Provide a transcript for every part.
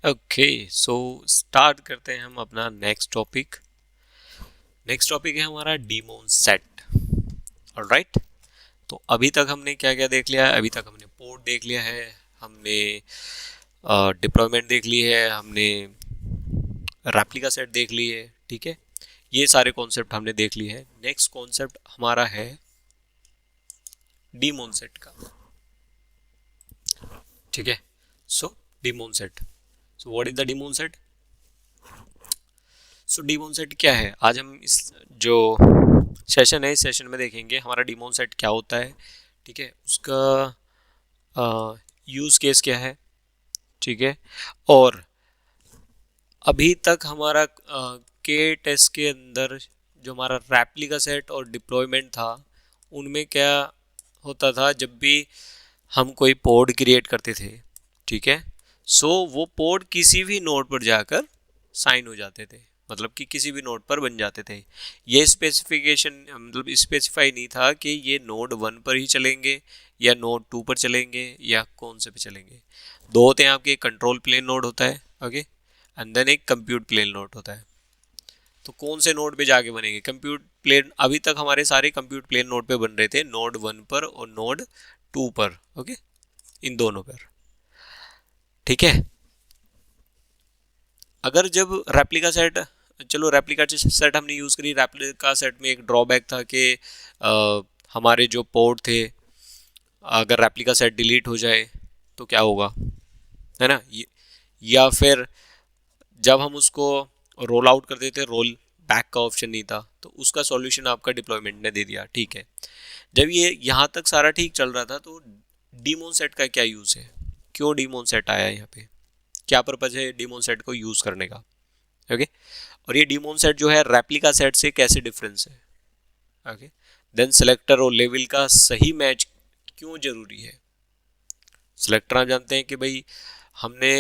Okay, so start करते हैं हम अपना नेक्स्ट टॉपिक। नेक्स्ट टॉपिक है हमारा डीमोन सेट। ऑलराइट, तो अभी तक हमने क्या क्या देख लिया है? अभी तक हमने पोर्ट देख लिया है, हमने डिप्लॉयमेंट देख ली है, हमने रेप्लिका सेट देख ली है। ठीक है, ये सारे कॉन्सेप्ट हमने देख लिए हैं। नेक्स्ट कॉन्सेप्ट हमारा है डीमोन सेट का। ठीक है, so daemon set, so what is the daemon set? So daemon set क्या है, आज हम इस जो सेशन है इस सेशन में देखेंगे हमारा डीमोन सेट क्या होता है। ठीक है, उसका यूज़ केस क्या है। ठीक है, और अभी तक हमारा के टेस्ट के अंदर जो हमारा रेप्लिका सेट और डिप्लॉयमेंट था, उनमें क्या होता था जब भी हम कोई पोड क्रिएट करते थे। ठीक है, सो वो पोड किसी भी नोड पर जाकर साइन हो जाते थे, मतलब कि किसी भी नोड पर बन जाते थे। ये स्पेसिफिकेशन मतलब स्पेसिफाई नहीं था कि ये नोड 1 पर ही चलेंगे या नोड 2 पर चलेंगे या कौन से पे चलेंगे। दो होते हैं आपके, कंट्रोल प्लेन नोड होता है, ओके, एंड देन एक कंप्यूट प्लेन नोड होता है। तो कौन से नोड पे जाके बनेंगे कंप्यूट प्लेन? अभी तक हमारे सारे कंप्यूट प्लेन नोड पे बन रहे थे, नोड 1 पर और नोड 2 पर, ओके, इन दोनों पर। ठीक है, अगर जब रेप्लिका सेट, चलो रेप्लिका सेट हमने यूज़ करी, रेप्लिका सेट में एक ड्रॉबैक था कि हमारे जो पोर्ट थे, अगर रेप्लिका सेट डिलीट हो जाए तो क्या होगा, है ना? या फिर जब हम उसको रोल आउट कर देते, रोल बैक का ऑप्शन नहीं था, तो उसका सॉल्यूशन आपका डिप्लॉयमेंट ने दे दिया। ठीक है, जब ये यहाँ तक सारा ठीक चल रहा था तो डीमोन सेट का क्या यूज़ है, क्यों डीमोन सेट आया यहाँ पे, क्या पर्पज है डीमोन सेट को यूज़ करने का? ओके, और ये डीमोन सेट जो है रेप्लिका सेट से कैसे डिफरेंस है? ओके, देन सेलेक्टर और लेवल का सही मैच क्यों जरूरी है? सेलेक्टर आप जानते हैं कि भाई हमने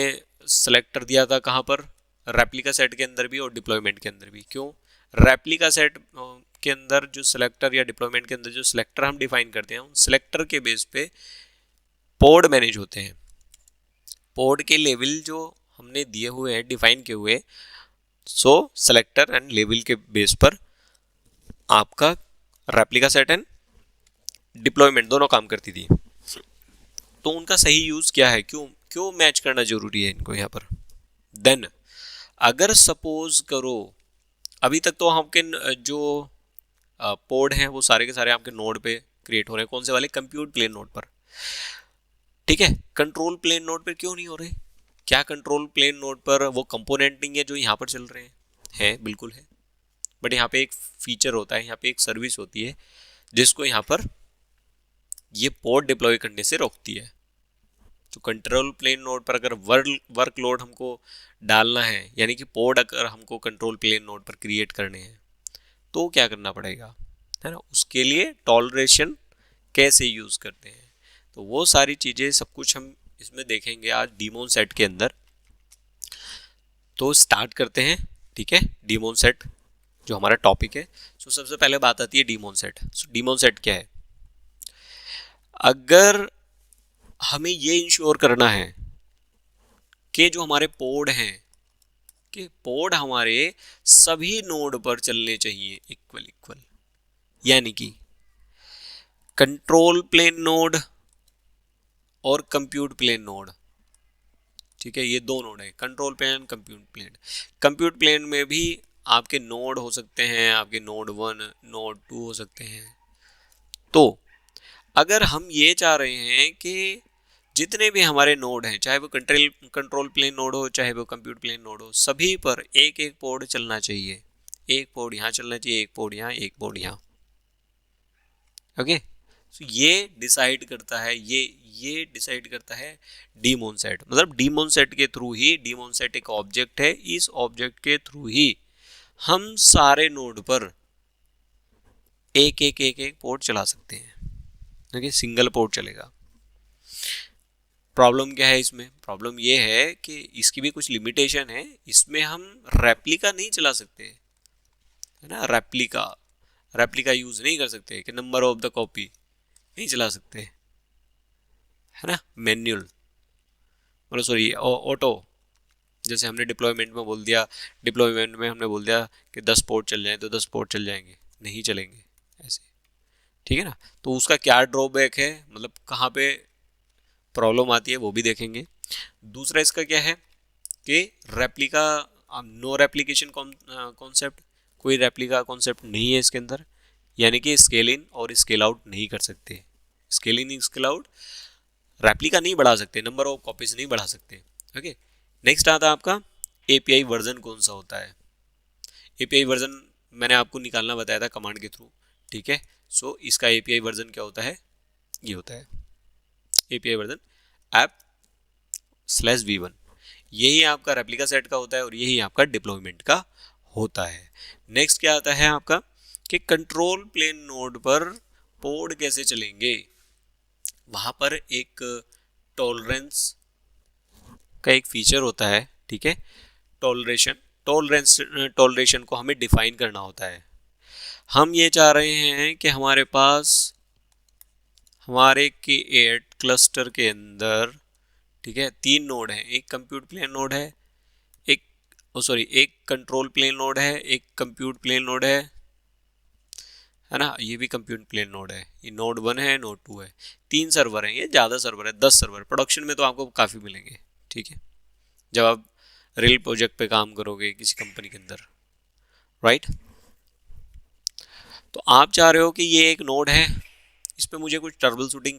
सेलेक्टर दिया था कहाँ पर, रेप्लिका सेट के अंदर भी और डिप्लॉयमेंट के अंदर भी। क्यों? रेप्लिका सेट के अंदर जो सेलेक्टर या डिप्लॉयमेंट के अंदर जो सेलेक्टर हम डिफाइन करते हैं, उन सेलेक्टर के बेस पे पोड मैनेज होते हैं। पोड के लेवल जो हमने दिए हुए हैं, डिफाइन किए हुए, सो सेलेक्टर एंड लेवल के बेस पर आपका रेप्लिका सेट एंड डिप्लॉयमेंट दोनों काम करती थी। तो उनका सही यूज क्या है, क्यों क्यों मैच करना जरूरी है इनको यहाँ पर? देन अगर सपोज करो, अभी तक तो आपके जो पोड हैं वो सारे के सारे आपके नोड पे क्रिएट हो रहे हैं, कौन से वाले? कंप्यूट प्लेन नोड पर। ठीक है, कंट्रोल प्लेन नोड पर क्यों नहीं हो रहे? क्या कंट्रोल प्लेन नोड पर वो कंपोनेंट नहीं है जो यहाँ पर चल रहे हैं? है, बिल्कुल है, बट यहाँ पे एक फीचर होता है, यहाँ पे एक सर्विस होती है जिसको यहाँ पर ये पोड डिप्लॉय करने से रोकती है। तो कंट्रोल प्लेन नोड पर अगर वर्कलोड हमको डालना है, यानी कि पोड अगर हमको कंट्रोल प्लेन नोड पर क्रिएट करने हैं, तो क्या करना पड़ेगा, है ना? उसके लिए टॉलरेशन कैसे यूज करते हैं, तो वो सारी चीजें सब कुछ हम इसमें देखेंगे आज डीमोन सेट के अंदर। तो स्टार्ट करते हैं। ठीक है, डीमोन सेट जो हमारा टॉपिक है। सो सबसे पहले बात आती है डीमोन सेट। सो डीमोन सेट क्या है? अगर हमें ये इंश्योर करना है कि जो हमारे पोड हैं, कि पोड हमारे सभी नोड पर चलने चाहिए इक्वल इक्वल, यानी कि कंट्रोल प्लेन नोड और कंप्यूट प्लेन नोड। ठीक है, ये दो नोड है, control plane, compute plane. Compute plane में भी आपके नोड हो सकते हैं, आपके नोड 1 नोड 2 हो सकते हैं। तो अगर हम ये चाह रहे हैं कि जितने भी हमारे नोड हैं, चाहे वो कंट्रोल प्लेन नोड हो, चाहे वो कंप्यूट प्लेन नोड हो, सभी पर एक एक पोर्ट चलना चाहिए। एक पोर्ट यहाँ चलना चाहिए, एक पोर्ट यहाँ, एक पोर्ट यहाँ। ओके, तो ये डिसाइड करता है, ये डिसाइड करता है डीमोन सेट। मतलब डीमोन सेट के थ्रू ही, डीमोन सेट एक ऑब्जेक्ट है, इस ऑब्जेक्ट के थ्रू ही हम सारे नोड पर एक एक पोर्ट चला सकते हैं। ओके, सिंगल पोर्ट चलेगा। प्रॉब्लम क्या है इसमें? प्रॉब्लम ये है कि इसकी भी कुछ लिमिटेशन है, इसमें हम रेप्लिका नहीं चला सकते, है ना? रेप्लिका रेप्लिका यूज नहीं कर सकते, कि नंबर ऑफ द कॉपी नहीं चला सकते, है ना? मैन्युअल, मतलब सॉरी ऑटो, जैसे हमने डिप्लॉयमेंट में बोल दिया, डिप्लॉयमेंट में हमने बोल दिया कि 10 पोर्ट चल जाए तो 10 पोर्ट चल जाएंगे, नहीं चलेंगे ऐसे, ठीक है ना। तो उसका क्या ड्रॉबैक है, मतलब कहाँ पे प्रॉब्लम आती है वो भी देखेंगे। दूसरा इसका क्या है कि रेप्लिका, नो रेप्लिकेशन कॉन्सेप्ट, कोई रेप्लिका कॉन्सेप्ट नहीं है इसके अंदर, यानी कि स्केल इन और स्केल आउट नहीं कर सकते, scale in scale out replica नहीं बढ़ा सकते, नंबर ऑफ कॉपीज नहीं बढ़ा सकते। ओके, नेक्स्ट आता है आपका एपीआई वर्जन कौन सा होता है। एपीआई वर्जन मैंने आपको निकालना बताया था कमांड के थ्रू, ठीक है। सो इसका एपीआई वर्जन क्या होता है, ये होता है एपीआई वर्जन app/v1, यही आपका रेप्लिका सेट का होता है और यही आपका डिप्लॉयमेंट का होता है। नेक्स्ट क्या आता है आपका कि कंट्रोल प्लेन नोड पर पोड कैसे चलेंगे, वहां पर एक टॉलरेंस का एक फीचर होता है, ठीक है। टॉलरेशन को हमें डिफाइन करना होता है। हम ये चाह रहे हैं कि हमारे पास हमारे के एट क्लस्टर के अंदर, ठीक है, 3 नोड हैं, एक कंप्यूट प्लेन नोड है, एक एक कंट्रोल प्लेन नोड है, एक कंप्यूट प्लेन नोड है ना, ये भी कंप्यूट प्लेन नोड है, ये नोड 1 है, नोड 2 है, 3 सर्वर हैं, ये ज़्यादा सर्वर है, 10 सर्वर प्रोडक्शन में तो आपको काफ़ी मिलेंगे, ठीक है, जब आप रियल प्रोजेक्ट पे काम करोगे किसी कंपनी के अंदर, राइट। तो आप चाह रहे हो कि ये एक नोड है, इस पे मुझे कुछ ट्रबल शूटिंग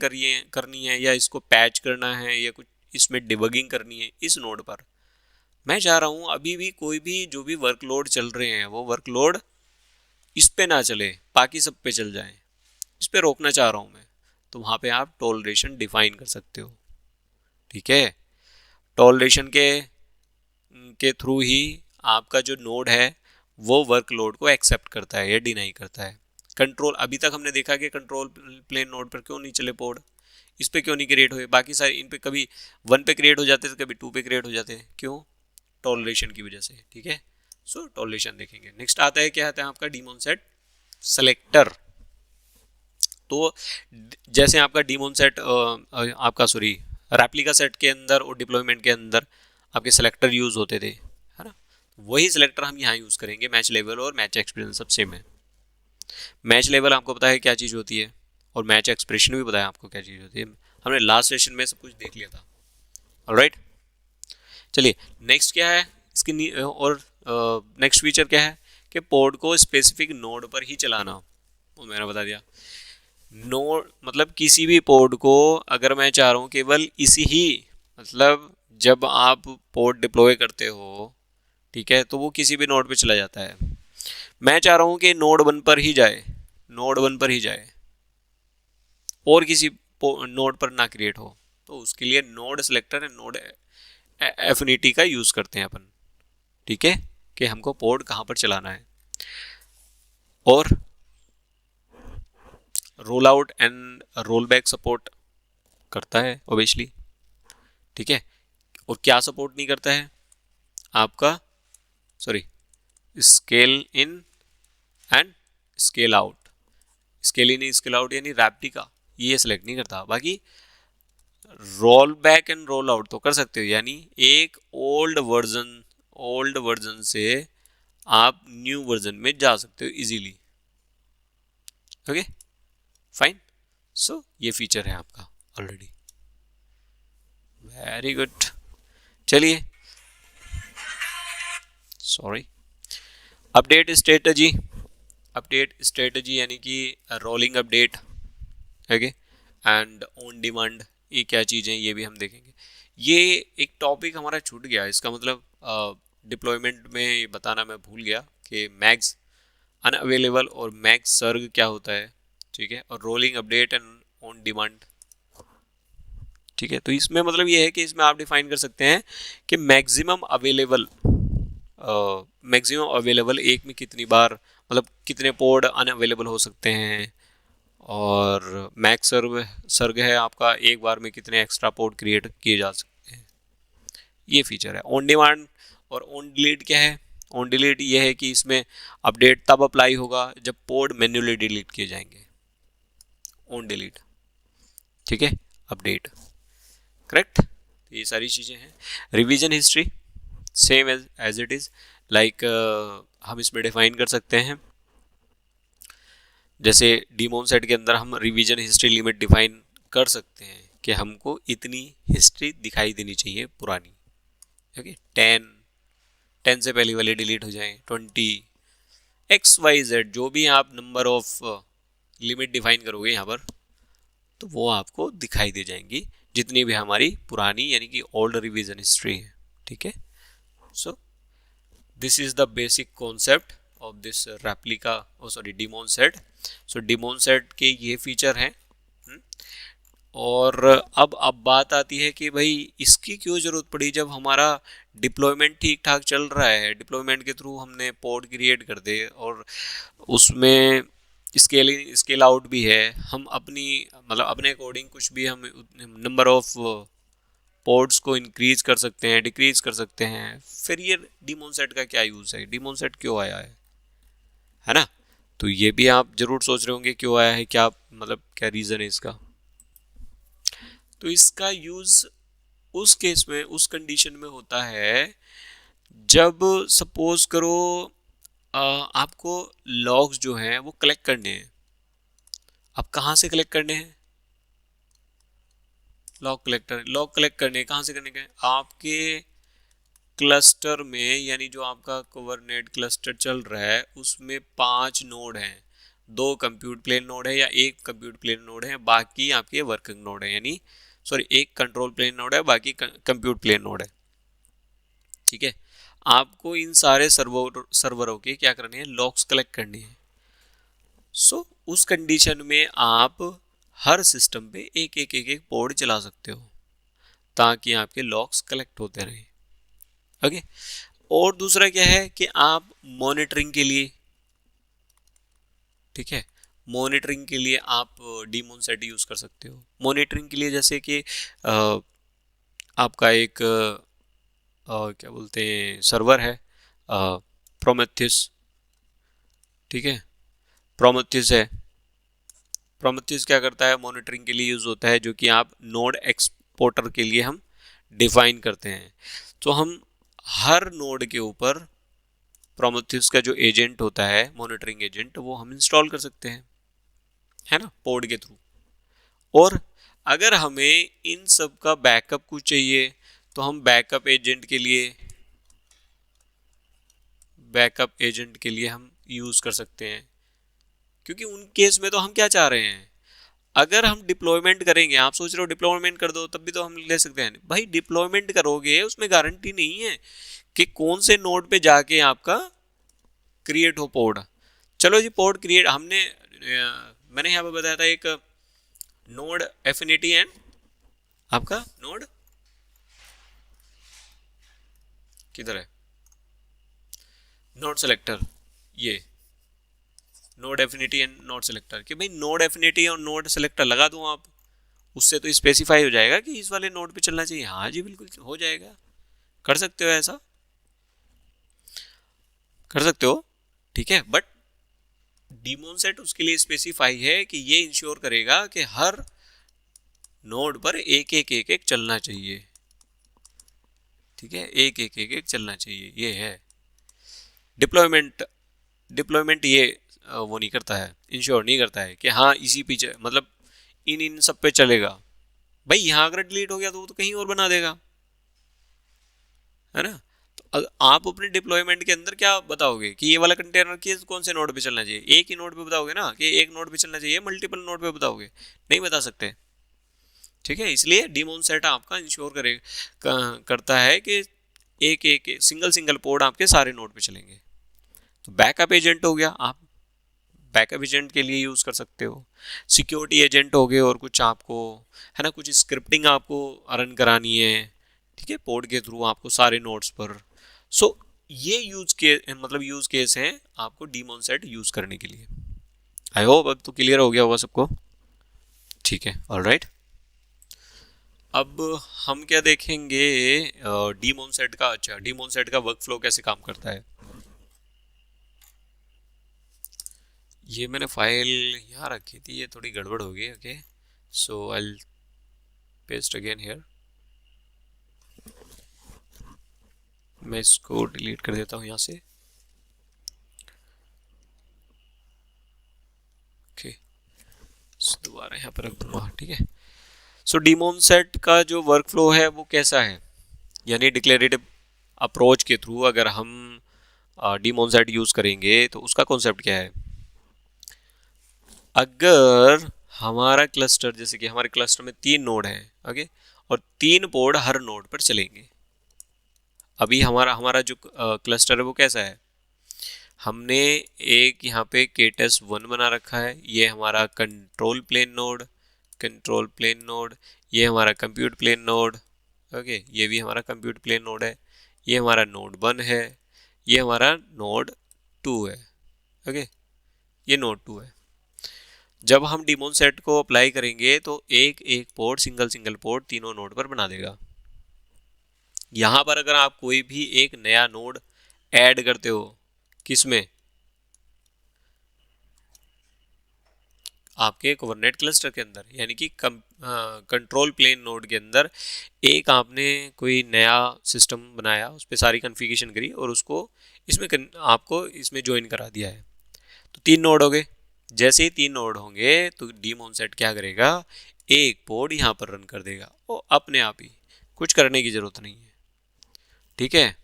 करनी है या इसको पैच करना है या कुछ इसमें डिबगिंग करनी है इस नोड पर। मैं चाह रहा हूँ अभी भी कोई भी जो भी वर्कलोड चल रहे हैं वो वर्कलोड इस पे ना चले, बाकी सब पे चल जाए, इस पे रोकना चाह रहा हूँ मैं, तो वहाँ पे आप टॉलरेशन डिफाइन कर सकते हो, ठीक है। टॉलरेशन के थ्रू ही आपका जो नोड है वो वर्कलोड को एक्सेप्ट करता है या डिनाई करता है। कंट्रोल, अभी तक हमने देखा कि कंट्रोल प्लेन नोड पर क्यों नहीं चले पोड, इस पे क्यों नहीं क्रिएट हुए, बाकी सारे इन पे कभी 1 पे क्रिएट हो जाते थे, कभी 2 पे क्रिएट हो जाते हैं, क्यों, टॉलरेशन की वजह से, ठीक है। सो टॉलरेशन देखेंगे। नेक्स्ट आता है, क्या आता है आपका डीमोन सेट सेलेक्टर। तो जैसे आपका डीमोन सेट आपका सॉरी रेप्लिका सेट के अंदर और डिप्लॉयमेंट के अंदर आपके सेलेक्टर यूज होते थे, है ना, वही सेलेक्टर हम यहाँ यूज करेंगे। मैच लेवल और मैच एक्सपीरियंस सब सेम है। मैच लेवल आपको पता है क्या चीज़ होती है और मैच एक्सप्रेशन भी पता है आपको क्या चीज़ होती है, हमने लास्ट सेशन में सब कुछ देख लिया था, ऑलराइट। चलिए नेक्स्ट क्या है इसकी और नेक्स्ट फीचर क्या है कि पोर्ट को स्पेसिफिक नोड पर ही चलाना, वो मैंने बता दिया। नोड मतलब किसी भी पोर्ट को अगर मैं चाह रहा हूँ केवल इसी ही, मतलब जब आप पोर्ट डिप्लॉय करते हो, ठीक है, तो वो किसी भी नोड पे चला जाता है। मैं चाह रहा हूँ कि नोड 1 पर ही जाए, नोड 1 पर ही जाए और किसी नोड पर ना क्रिएट हो, तो उसके लिए node selector and node affinity का यूज करते हैं अपन, ठीक है, कि हमको पोर्ट कहाँ पर चलाना है। और role out and roll back support करता है ओबियसली, ठीक है। और क्या सपोर्ट नहीं करता है आपका, sorry, scale in and scale out, scale in scale out यानी रेप्लिका ये सेलेक्ट नहीं करता। बाकी roll back and roll out तो कर सकते हो, यानी एक ओल्ड वर्जन से आप न्यू वर्जन में जा सकते हो इजीली, ओके फाइन। सो ये फीचर है आपका ऑलरेडी, वेरी गुड। चलिए सॉरी, अपडेट स्ट्रेटजी यानी कि rolling update, okay, and on demand, ये क्या चीज़ें ये भी हम देखेंगे। ये एक टॉपिक हमारा छूट गया, इसका मतलब डिप्लॉयमेंट में ये बताना मैं भूल गया कि मैक्स अनअवेलेबल और मैक्स सर्ग क्या होता है, ठीक है, और rolling update and on demand, ठीक है। तो इसमें मतलब ये है कि इसमें आप डिफाइन कर सकते हैं कि मैक्सिमम अवेलेबल एक में कितनी बार, मतलब कितने पोर्ट अनअवेलेबल हो सकते हैं, और मैक्स सर्ग है आपका एक बार में कितने एक्स्ट्रा पोर्ट क्रिएट किए जा सकते हैं, ये फीचर है। ऑन डिमांड और ऑन डिलीट क्या है, ऑन डिलीट ये है कि इसमें अपडेट तब अप्लाई होगा जब पोर्ट मैन्युअली डिलीट किए जाएंगे, ऑन डिलीट, ठीक है, अपडेट, करेक्ट। ये सारी चीज़ें हैं। Revision history, same as it is like हम इसमें डिफाइन कर सकते हैं, जैसे डीमोन सेट के अंदर हम रिवीजन हिस्ट्री लिमिट डिफाइन कर सकते हैं कि हमको इतनी हिस्ट्री दिखाई देनी चाहिए पुरानी, ओके। 10 से पहले वाले डिलीट हो जाएं, 20 XYZ जो भी आप नंबर ऑफ लिमिट डिफाइन करोगे यहाँ पर, तो वो आपको दिखाई दे जाएंगी जितनी भी हमारी पुरानी यानी कि ओल्ड रिवीजन हिस्ट्री है, ठीक है। So this is the basic concept of this replica demon set. So demon set के ये फीचर हैं। और अब बात आती है कि भाई इसकी क्यों ज़रूरत पड़ी, जब हमारा डिप्लॉयमेंट ठीक ठाक चल रहा है, डिप्लॉयमेंट के थ्रू हमने पोड क्रिएट कर दे और उसमें स्केल आउट भी है, हम अपनी मतलब अपने अकॉर्डिंग कुछ भी हम नंबर ऑफ पोड्स को इंक्रीज कर सकते हैं, डिक्रीज कर सकते हैं, फिर ये डीमोन सेट का क्या यूज़ है, डीमोन सेट क्यों आया है ना। तो ये भी आप जरूर सोच रहे होंगे क्यों आया है, क्या मतलब क्या रीज़न है इसका। तो इसका यूज़ उस केस में, उस कंडीशन में होता है जब सपोज करो आपको लॉग्स जो हैं वो कलेक्ट करने हैं। अब कहाँ से कलेक्ट करने हैं, लॉग कलेक्ट करने कहाँ से करने के, आपके क्लस्टर में, यानी जो आपका कुबरनेट क्लस्टर चल रहा है उसमें 5 नोड हैं, 2 कंप्यूट प्लेन नोड है या 1 कंप्यूट प्लेन नोड है, बाकी आपके वर्किंग नोड है, यानी सॉरी 1 कंट्रोल प्लेन नोड है, बाकी कंप्यूट प्लेन नोड है, ठीक है। आपको इन सारे सर्वरों के क्या करने हैं, लॉग्स कलेक्ट करने हैं। सो उस कंडीशन में आप हर सिस्टम पे एक पोर्ट चला सकते हो ताकि आपके लॉग्स कलेक्ट होते रहें, ओके। और दूसरा क्या है कि आप मॉनिटरिंग के लिए, ठीक है, मॉनिटरिंग के लिए आप डीमोन सेट यूज कर सकते हो। मॉनिटरिंग के लिए जैसे कि आपका एक क्या बोलते हैं सर्वर है प्रोमेथियस, ठीक है, प्रोमेथियस है। प्रोमेथियस क्या करता है, मॉनिटरिंग के लिए यूज होता है, जो कि आप नोड एक्सपोर्टर के लिए हम डिफाइन करते हैं। तो हम हर नोड के ऊपर प्रोमेथियस का जो एजेंट होता है, मॉनिटरिंग एजेंट, वो हम इंस्टॉल कर सकते हैं, है ना, पोड के थ्रू। और अगर हमें इन सब का बैकअप कुछ चाहिए तो हम बैकअप एजेंट के लिए हम यूज कर सकते हैं, क्योंकि उन केस में तो हम क्या चाह रहे हैं, अगर हम डिप्लॉयमेंट करेंगे, आप सोच रहे हो डिप्लॉयमेंट कर दो तब भी तो हम ले सकते हैं, भाई डिप्लॉयमेंट करोगे उसमें गारंटी नहीं है कि कौन से नोड पे जाके आपका क्रिएट हो पोड। चलो जी, पोड क्रिएट मैंने यहाँ पे बताया था एक नोड एफिनिटी एंड आपका नोड किधर है, नोड सेलेक्टर, ये node affinity and node selector, कि भाई नोड एफिनिटी और नोड सेलेक्टर लगा दूं आप, उससे तो स्पेसिफाई हो जाएगा कि इस वाले नोड पे चलना चाहिए। हाँ जी बिल्कुल हो जाएगा, कर सकते हो, ऐसा कर सकते हो, ठीक है। बट डीमोन सेट उसके लिए स्पेसिफाई है कि ये इंश्योर करेगा कि हर नोड पर एक चलना चाहिए, ठीक है, एक चलना चाहिए, ये है डिप्लॉयमेंट। डिप्लॉयमेंट ये वो नहीं करता है, इंश्योर नहीं करता है कि हाँ इसी पीछे मतलब इन सब पे चलेगा। भाई यहाँ अगर डिलीट हो गया तो वो तो कहीं और बना देगा, है ना। तो आप अपने डिप्लॉयमेंट के अंदर क्या बताओगे कि ये वाला कंटेनर किस कौन से नोड पे चलना चाहिए, एक ही नोड पे बताओगे ना कि एक नोड पे चलना चाहिए, मल्टीपल नोड पे बताओगे, नहीं बता सकते, ठीक है। इसलिए डीमोन सेट आपका इंश्योर करता है कि एक सिंगल पोर्ट आपके सारे नोड पे चलेंगे। तो बैकअप एजेंट हो गया, आप बैकअप एजेंट के लिए यूज़ कर सकते हो, सिक्योरिटी एजेंट हो गए, और कुछ आपको है ना, कुछ स्क्रिप्टिंग आपको रन करानी है, ठीक है, पोर्ट के थ्रू आपको सारे नोड्स पर। सो ये यूज केस हैं आपको डीमोन सेट यूज करने के लिए। आई होप अब तो क्लियर हो गया होगा सबको, ठीक है, ऑलराइट। अब हम क्या देखेंगे, डीमोन सेट का, अच्छा डीमोन सेट का वर्क फ्लो कैसे काम करता है। ये मैंने फाइल यहाँ रखी थी, ये थोड़ी गड़बड़ हो गई, okay. So I paste again here, मैं इसको डिलीट कर देता हूँ यहाँ से। ओके, दोबारा यहाँ पर रख दूंगा, ठीक है। सो डीमोन सेट का जो वर्क फ्लो है वो कैसा है, यानी डिक्लेरेटिव अप्रोच के थ्रू अगर हम डीमोन सेट यूज करेंगे तो उसका कॉन्सेप्ट क्या है। अगर हमारा क्लस्टर, जैसे कि हमारे क्लस्टर में 3 नोड हैं, ओके, और 3 पोड हर नोड पर चलेंगे। अभी हमारा हमारा जो क्लस्टर है वो कैसा है, हमने एक यहाँ पे केटस 1 बना रखा है, ये हमारा control plane node, control plane node, ये हमारा कंप्यूट प्लेन नोड, ओके, ये भी हमारा कंप्यूट प्लेन नोड है, ये हमारा नोड 1 है, ये हमारा नोड 2 है, ओके, ये नोड 2 है। जब हम डीमोन सेट को अप्लाई करेंगे तो एक एक पोर्ट, सिंगल सिंगल पोर्ट तीनों नोड पर बना देगा। यहां पर अगर आप कोई भी एक नया नोड ऐड करते हो, किसमें, आपके कुबरनेट क्लस्टर के अंदर, यानी कि कंट्रोल प्लेन नोड के अंदर एक आपने कोई नया सिस्टम बनाया, उस पर सारी कॉन्फ़िगरेशन करी और उसको इसमें आपको इसमें ज्वाइन करा दिया है, तो 3 नोड हो गए। जैसे ही 3 नोड होंगे तो डीमोन सेट क्या करेगा, एक पोड यहाँ पर रन कर देगा, वो अपने आप ही, कुछ करने की जरूरत नहीं है, ठीक है,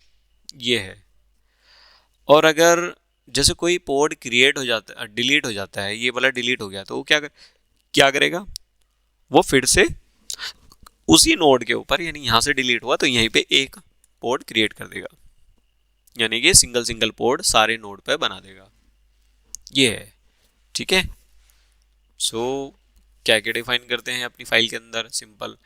ये है। और अगर जैसे कोई पोड क्रिएट हो जाता है, डिलीट हो जाता है, ये वाला डिलीट हो गया, तो वो क्या करेगा, वो फिर से उसी नोड के ऊपर, यानी यहां से डिलीट हुआ तो यहीं पे एक पोड क्रिएट कर देगा, यानी कि सिंगल सिंगल पोड सारे नोड पे बना देगा, ये है, ठीक है। सो क्या क्या डिफाइन करते हैं अपनी फाइल के अंदर, सिंपल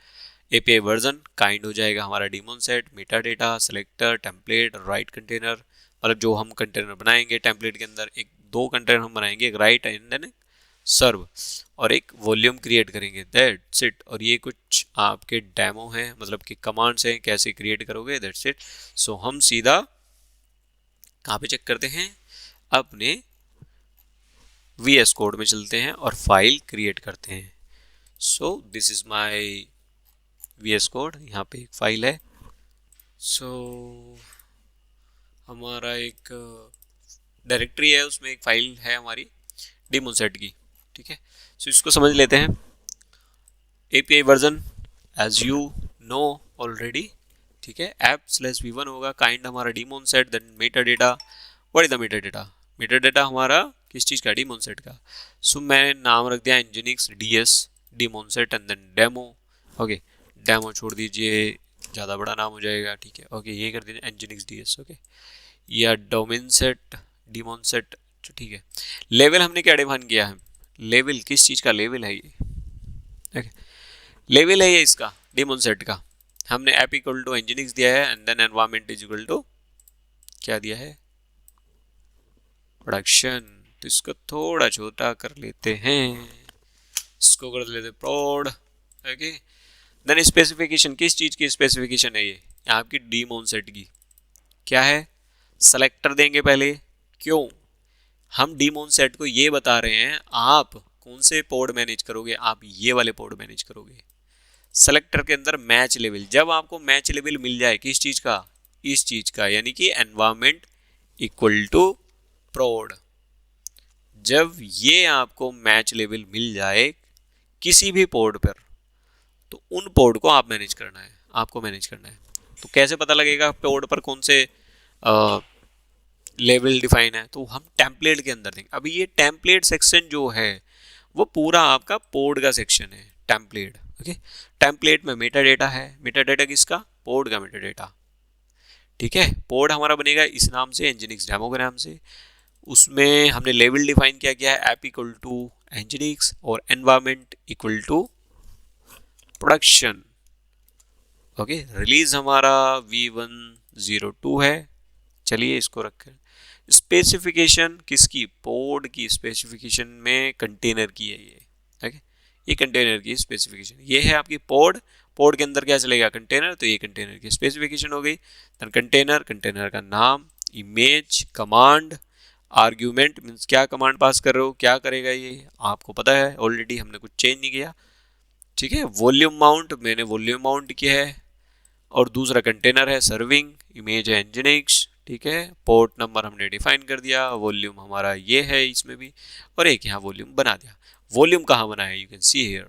एपीआई वर्जन, काइंड हो जाएगा हमारा daemon set, Meta data, selector, template, right container, मतलब जो हम कंटेनर बनाएंगे टेम्पलेट के अंदर, एक 2 कंटेनर हम बनाएंगे, एक राइट एंड देन सर्व, और एक वॉल्यूम क्रिएट करेंगे, दैट्स इट। और ये कुछ आपके डेमो हैं, मतलब कि कमांड्स हैं कैसे क्रिएट करोगे, दैट्स इट। सो हम सीधा कहाँ पे चेक करते हैं, अपने VS कोड में चलते हैं और फाइल क्रिएट करते हैं। So this is my VS code, यहाँ पे एक फाइल है। सो हमारा एक डायरेक्टरी है, उसमें एक फाइल है हमारी डीमोन सेट की, ठीक है। सो इसको समझ लेते हैं। API version as you know already, ठीक है, app/v1 होगा, काइंड हमारा daemon set, then meta data, what is the meta data, meta data हमारा किस चीज़ का, डीमोन सेट का। सो मैंने नाम रख दिया nginx ds daemon set and then demo, okay, demo छोड़ दीजिए, ज़्यादा बड़ा नाम हो जाएगा, ठीक है, ओके, ये कर दीजिए nginx ds, ओके, या डोमेन सेट डीमोन सेट, ठीक है। लेवल हमने क्या डिफाइन किया है, लेवल किस चीज़ का लेवल है ये, ओके, लेवल है ये इसका डीमोन सेट का, हमने ऐप इक्वल टू nginx दिया है and then environment is equal to क्या दिया है, प्रोडक्शन। तो इसको थोड़ा छोटा कर लेते हैं, इसको कर लेते प्रोड, ओके, देन स्पेसिफिकेशन, किस चीज़ की स्पेसिफिकेशन है ये, आपकी डीमोन सेट की, क्या है, सेलेक्टर देंगे पहले, क्यों, हम डीमोन सेट को ये बता रहे हैं आप कौन से पोड मैनेज करोगे, आप ये वाले पोड मैनेज करोगे। सेलेक्टर के अंदर मैच लेवल, जब आपको मैच लेवल मिल जाए किस चीज़ का, इस चीज़ का, यानी कि एनवायरमेंट इक्वल टू प्रोड, जब ये आपको मैच लेवल मिल जाए किसी भी पोर्ट पर, तो उन पोर्ट को आप मैनेज करना है, आपको मैनेज करना है। तो कैसे पता लगेगा पोर्ट पर कौन से लेवल डिफाइन है, तो हम टेम्पलेट के अंदर देंगे। अभी ये टेम्पलेट सेक्शन जो है वो पूरा आपका पोर्ट का सेक्शन है, टेम्पलेट, ओके। टेम्पलेट में मेटा डेटा है, मेटा डेटा किसका, पोर्ट का मेटा डेटा, ठीक है। पोर्ट हमारा बनेगा इस नाम से, nginx डेमो के नाम से, उसमें हमने लेवल डिफाइन किया है ऐप इक्वल टू nginx और environment equal to production, okay. Release हमारा v102 है, चलिए इसको रखें। स्पेसिफिकेशन किसकी, पोड की स्पेसिफिकेशन में कंटेनर की है ये, ओके, ये कंटेनर की स्पेसिफिकेशन, ये है आपकी पोड, पोड के अंदर क्या चलेगा, कंटेनर, तो ये कंटेनर की स्पेसिफिकेशन हो गई। देन कंटेनर, कंटेनर का नाम, इमेज, कमांड, आर्ग्यूमेंट मीन्स क्या कमांड पास कर रहे हो, क्या करेगा ये आपको पता है ऑलरेडी, हमने कुछ चेंज नहीं किया, ठीक है। वॉल्यूम माउंट, मैंने वॉल्यूम माउंट किया है, और दूसरा कंटेनर है सर्विंग, इमेज है nginx, ठीक है। पोर्ट नंबर हमने डिफाइन कर दिया, वॉल्यूम हमारा ये है इसमें भी, और एक यहाँ वॉल्यूम बना दिया। वॉल्यूम कहाँ बना है, यू कैन सी हियर,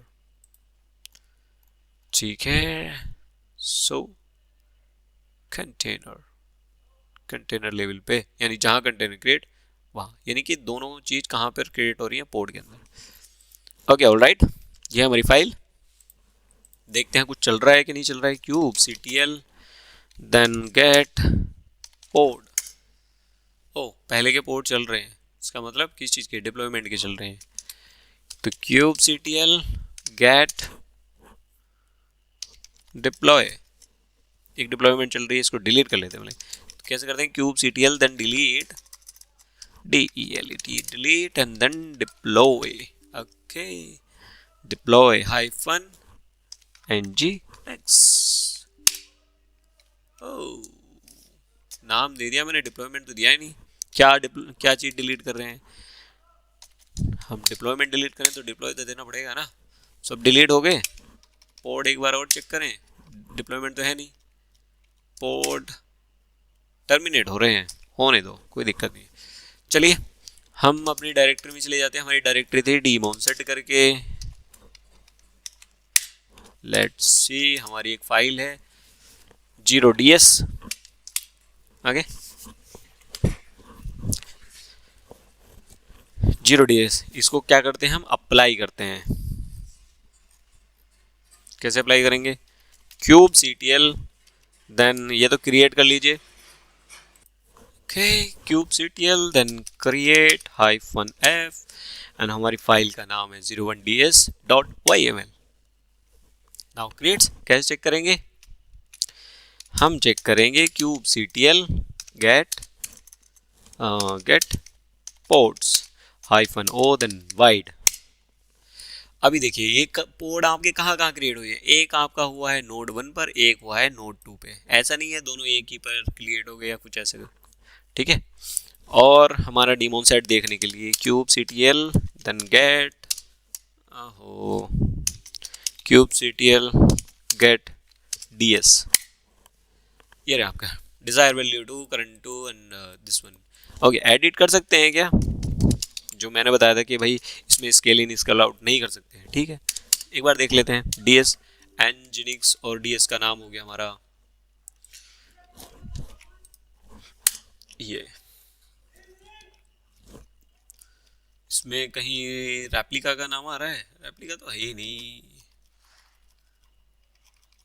ठीक है। सो कंटेनर, कंटेनर लेवल पे, यानी जहाँ कंटेनर क्रिएट वहाँ, यानी कि दोनों चीज कहाँ पर क्रिएट हो रही है, पोर्ट के अंदर। ओके ऑलराइट, ये हमारी फाइल, देखते हैं कुछ चल रहा है कि नहीं चल रहा है। Kube ctl then get port, ओ पहले के पोर्ट चल रहे हैं, इसका मतलब किस चीज के, डिप्लॉयमेंट के चल रहे हैं। तो क्यूब ctl गेट डिप्लॉय, एक डिप्लॉयमेंट चल रही है, इसको डिलीट कर लेते हैं। तो कैसे करते हैं, kube ctl then delete, DELET delete and then deploy, okay, deploy hyphen nginx, oh नाम दे दिया मैंने, डिप्लॉयमेंट तो दिया ही नहीं। क्या चीज डिलीट कर रहे हैं हम, डिप्लॉयमेंट डिलीट करें तो डिप्लॉय तो देना पड़ेगा ना। सब डिलीट हो गए, पोर्ट एक बार और चेक करें, डिप्लॉयमेंट तो है नहीं, पोर्ट टर्मिनेट हो रहे हैं, होने दो कोई दिक्कत नहीं। चलिए हम अपनी डायरेक्टरी में चले जाते हैं, हमारी डायरेक्टरी थी डीमोन सेट करके, लेट्स सी, हमारी एक फाइल है 0ds, आगे 0ds, इसको क्या करते हैं हम, अप्लाई करते हैं। कैसे अप्लाई करेंगे, क्यूब ctl देन ये तो क्रिएट कर लीजिए, okay, kube ctl then create hyphen f and हमारी फाइल का नाम है 01ds.yml। नाउ क्रिएट्स, कैसे चेक करेंगे, हम चेक करेंगे kube ctl get ports hyphen o then wide. अभी देखिए एक पोर्ट आपके कहाँ कहाँ क्रिएट हुई है, एक आपका हुआ है नोड 1 पर, एक हुआ है नोड 2 पे, ऐसा नहीं है दोनों एक ही पर क्रिएट हो गए या कुछ ऐसे, ठीक है। और हमारा डीमोन सेट देखने के लिए क्यूब ctl देन गेट, ओहो, क्यूब ctl गेट ds, ये रहा आपका desire value 2 current 2 and this one. Okay, edit कर सकते हैं क्या, जो मैंने बताया था कि भाई इसमें स्केल इन स्केल आउट नहीं कर सकते हैं, ठीक है। एक बार देख लेते हैं, ds nginx और ds का नाम हो गया हमारा ये, इसमें कहीं रेप्लिका का नाम आ रहा है, रेप्लिका तो है ही नहीं,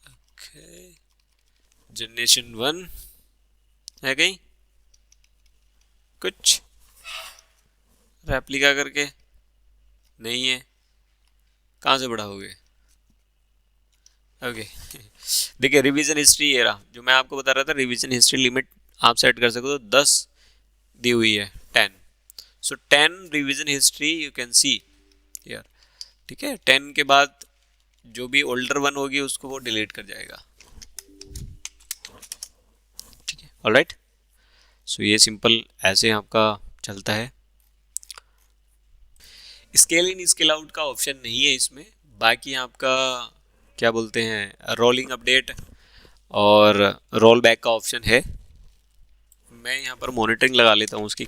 ओके, जनरेशन 1 है कहीं कुछ रेप्लिका करके नहीं है, कहाँ से बड़ा हो गए, ओके। देखिए रिवीजन हिस्ट्री ये रहा, जो मैं आपको बता रहा था, रिवीजन हिस्ट्री लिमिट आप सेट कर सकते हो, 10 दी हुई है, 10, सो 10 रिवीजन हिस्ट्री यू कैन सी यार, ठीक है। 10 के बाद जो भी ओल्डर वन होगी उसको वो डिलीट कर जाएगा, ठीक है, ऑलराइट। सो ये सिंपल ऐसे आपका चलता है। स्केल इन स्केल आउट का ऑप्शन नहीं है इसमें, बाकी आपका क्या बोलते हैं, रोलिंग अपडेट और रोल बैक का ऑप्शन है। मैं यहाँ पर मॉनिटरिंग लगा लेता हूँ उसकी,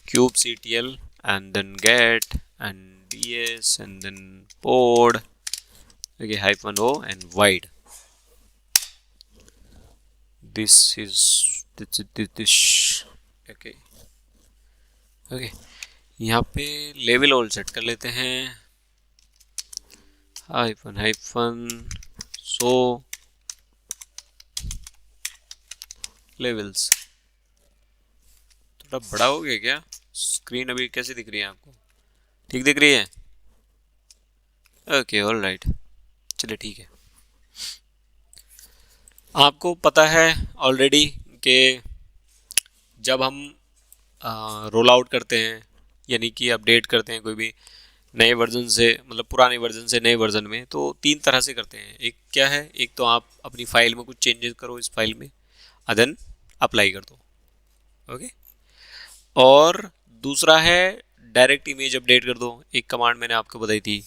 cube ctl and then get and ds and then port, okay, hyphen o and wide, this okay okay. यहाँ पे लेवल ऑल सेट कर लेते हैं, हाइफन हाइफन सो लेवल्स, थोड़ा बड़ा हो गया क्या, स्क्रीन अभी कैसे दिख रही है आपको, ठीक दिख रही है, ओके ऑलराइट, चलिए ठीक है। आपको पता है ऑलरेडी कि जब हम रोल आउट करते हैं, यानी कि अपडेट करते हैं कोई भी नए वर्जन से, मतलब पुराने वर्जन से नए वर्जन में, तो 3 तरह से करते हैं। एक क्या है, एक तो आप अपनी फाइल में कुछ चेंजेस करो इस फाइल में, देन अप्लाई कर दो, ओके। और दूसरा है डायरेक्ट इमेज अपडेट कर दो, एक कमांड मैंने आपको बताई थी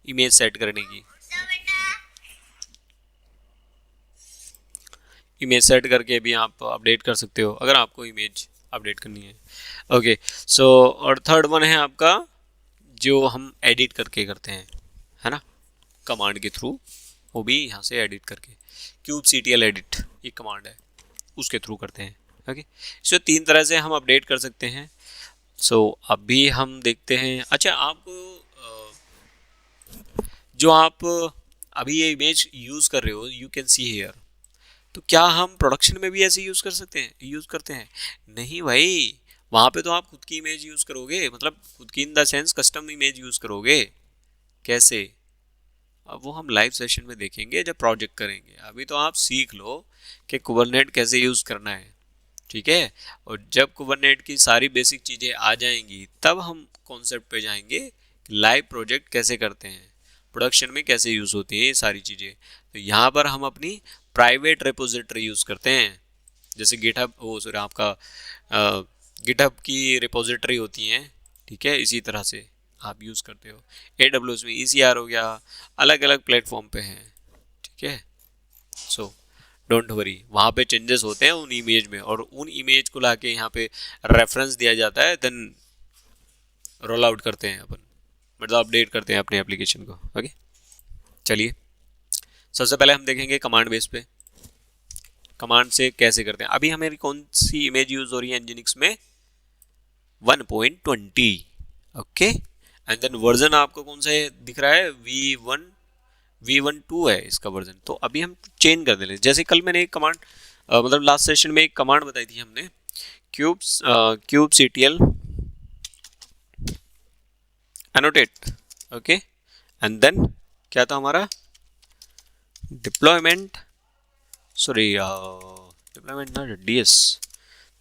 इमेज सेट करने की, इमेज सेट करके भी आप अपडेट कर सकते हो अगर आपको इमेज अपडेट करनी है। ओके, सो और थर्ड वन है आपका जो हम एडिट करके करते हैं, है ना, कमांड के थ्रू, वो भी यहाँ से एडिट करके, kubectl एडिट ये कमांड है, उसके थ्रू करते हैं। ओके, सो 3 तरह से हम अपडेट कर सकते हैं। सो अभी हम देखते हैं, अच्छा आपको जो आप अभी ये इमेज यूज़ कर रहे हो, यू कैन सी हेयर, तो क्या हम प्रोडक्शन में भी ऐसे यूज़ कर सकते हैं, यूज़ करते हैं? नहीं भाई, वहाँ पे तो आप खुद की इमेज यूज़ करोगे, मतलब खुद की in the sense custom image use करोगे। कैसे? अब वो हम लाइव सेशन में देखेंगे जब प्रोजेक्ट करेंगे। अभी तो आप सीख लो कि कुबरनेट कैसे यूज़ करना है, ठीक है? और जब कुबरनेट की सारी बेसिक चीज़ें आ जाएंगी तब हम कॉन्सेप्ट पे जाएंगे कि लाइव प्रोजेक्ट कैसे करते हैं, प्रोडक्शन में कैसे यूज़ होती है ये सारी चीज़ें। तो यहाँ पर हम अपनी प्राइवेट रिपोजिटरी यूज़ करते हैं, जैसे गिटहब, वो सॉरी आपका गिटहब की रिपोजिटरी होती हैं, ठीक है, इसी तरह से आप यूज़ करते हो। AWS में ECR हो गया, अलग अलग प्लेटफॉर्म पे हैं, ठीक है। सो डोंट वरी, वहाँ पे चेंजेस होते हैं उन इमेज में, और उन इमेज को लाके यहाँ पे रेफरेंस दिया जाता है, देन रोल आउट करते हैं अपन, मतलब अपडेट करते हैं अपने एप्लीकेशन को। ओके, चलिए सबसे पहले हम देखेंगे कमांड बेस पे, कमांड से कैसे करते हैं। अभी हमारी कौन सी इमेज यूज हो रही है एनजिनिक्स में? 1.20। ओके, एंड देन वर्जन आपको कौन सा दिख रहा है? V12 है इसका वर्जन। तो अभी हम चेंज कर देंगे, जैसे कल मैंने एक कमांड मतलब लास्ट सेशन में एक कमांड बताई थी हमने, kubectl annotate, okay, and then क्या था हमारा? डिप्लॉयमेंट, सॉरी डिप्लॉयमेंट ना, DS,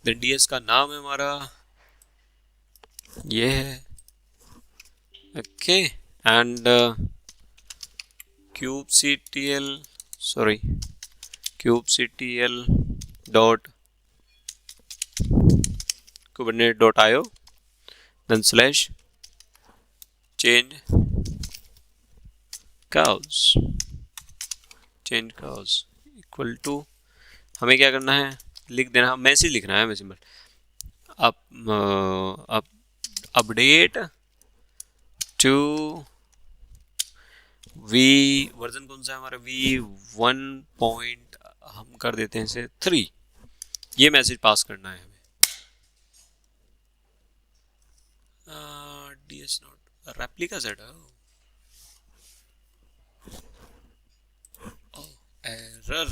देन DS का नाम है हमारा ये है, okay, and kubectl, sorry kubectl dot kubernetes.io, then slash change cows equal to, हमें क्या करना है? लिख देना, मैसेज लिखना है हमें सिंपल, अब अपडेट टू वी, वर्जन कौन सा है हमारा? V1 हम कर देते हैं इसे 3, ये मैसेज पास करना है हमें। DS not replica set, error,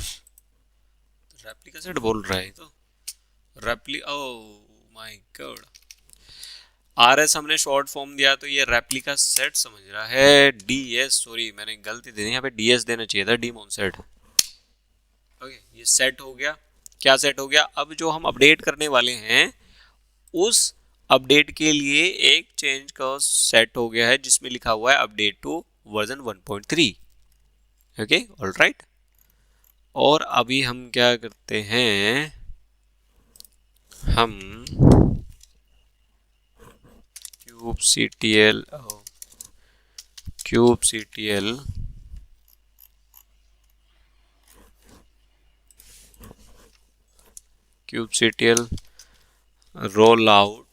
replica set बोल रहा है तो ओह माय गॉड, RS हमने शॉर्ट फॉर्म दिया तो ये रेप्लिका सेट समझ रहा है। DS, सॉरी मैंने गलती दे दी, यहाँ पे DS देना चाहिए था, डीमोन सेट। ओके, ये सेट हो गया। क्या सेट हो गया? अब जो हम अपडेट करने वाले हैं उस अपडेट के लिए एक चेंज का सेट हो गया है जिसमें लिखा हुआ है update to version 1.3। Okay, alright. और अभी हम क्या करते हैं, हम kubectl roll out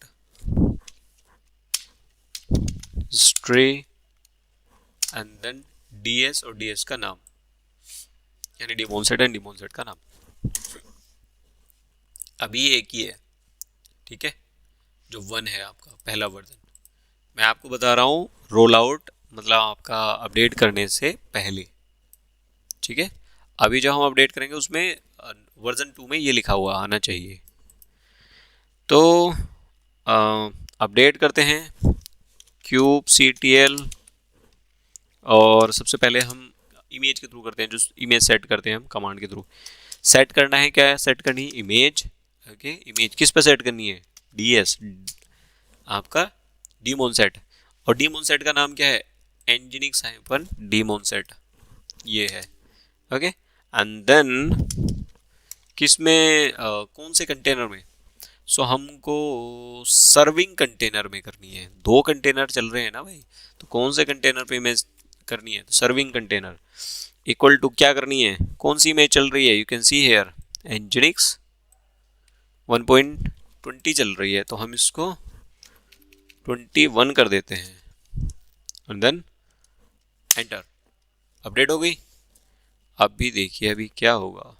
stray and then DS और DS का नाम, यानी डिमोनसेट एंड डिमोनसेट का नाम अभी एक ही है, ठीक है, जो 1 है आपका पहला वर्जन। मैं आपको बता रहा हूँ रोल आउट मतलब आपका अपडेट करने से पहले, ठीक है। अभी जो हम अपडेट करेंगे उसमें वर्जन 2 में ये लिखा हुआ आना चाहिए। तो अपडेट करते हैं kubectl, और सबसे पहले हम इमेज के थ्रू करते हैं, जो इमेज सेट करते हैं हम कमांड के थ्रू। सेट करना है, क्या है सेट करनी है? इमेज। ओके, इमेज किस पे सेट करनी है? DS, आपका डीमोन सेट, और डीमोन सेट का नाम क्या है? nginx -daemon set, ये है। ओके, एंड देन किस में कौन से कंटेनर में? सो हमको सर्विंग कंटेनर में करनी है। 2 कंटेनर चल रहे हैं ना भाई, तो कौन से कंटेनर पे इमेज करनी है? तो सर्विंग कंटेनर इक्वल टू क्या करनी है? कौन सी इमेज चल रही है? यू कैन सी हेयर एनजिनिक्स 1.20 चल रही है, तो हम इसको 21 कर देते हैं और देन एंटर। अपडेट हो गई। अभी देखिए अभी क्या होगा।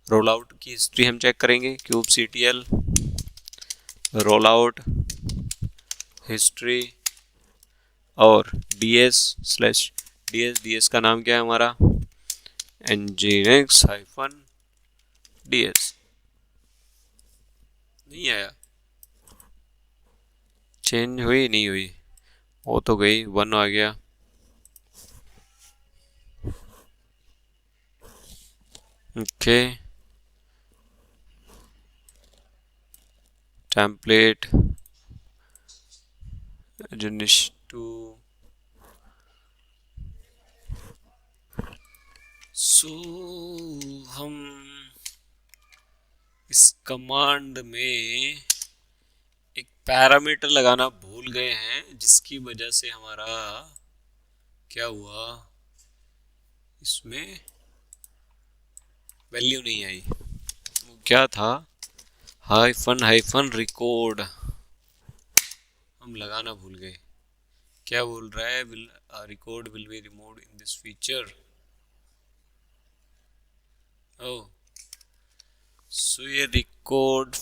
रोल आउट की हिस्ट्री हम चेक करेंगे, kube CTL roll out history और ds का नाम क्या है हमारा, nginx -ds। नहीं आया, चेंज हुई नहीं हुई, वो तो गई, 1 आ गया। ओके, टेम्पलेट टू सो हम इस कमांड में एक पैरामीटर लगाना भूल गए हैं, जिसकी वजह से हमारा क्या हुआ, इसमें वैल्यू नहीं आई। वो क्या था, हाइफन रिकॉर्ड हम लगाना भूल गए। क्या बोल रहा है, record will be removed in this feature. Oh, so ये रिकॉर्ड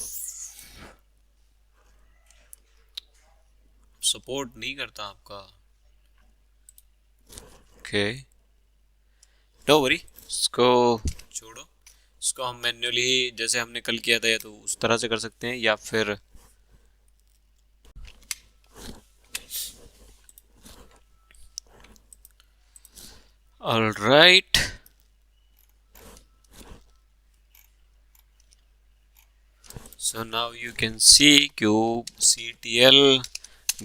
सपोर्ट नहीं करता आपका। ओके, नो वरी, इसको छोड़ो। इसको हम मैन्युअली जैसे हमने कल किया था या तो उस तरह से कर सकते हैं, या फिर alright. So now you can see cube CTL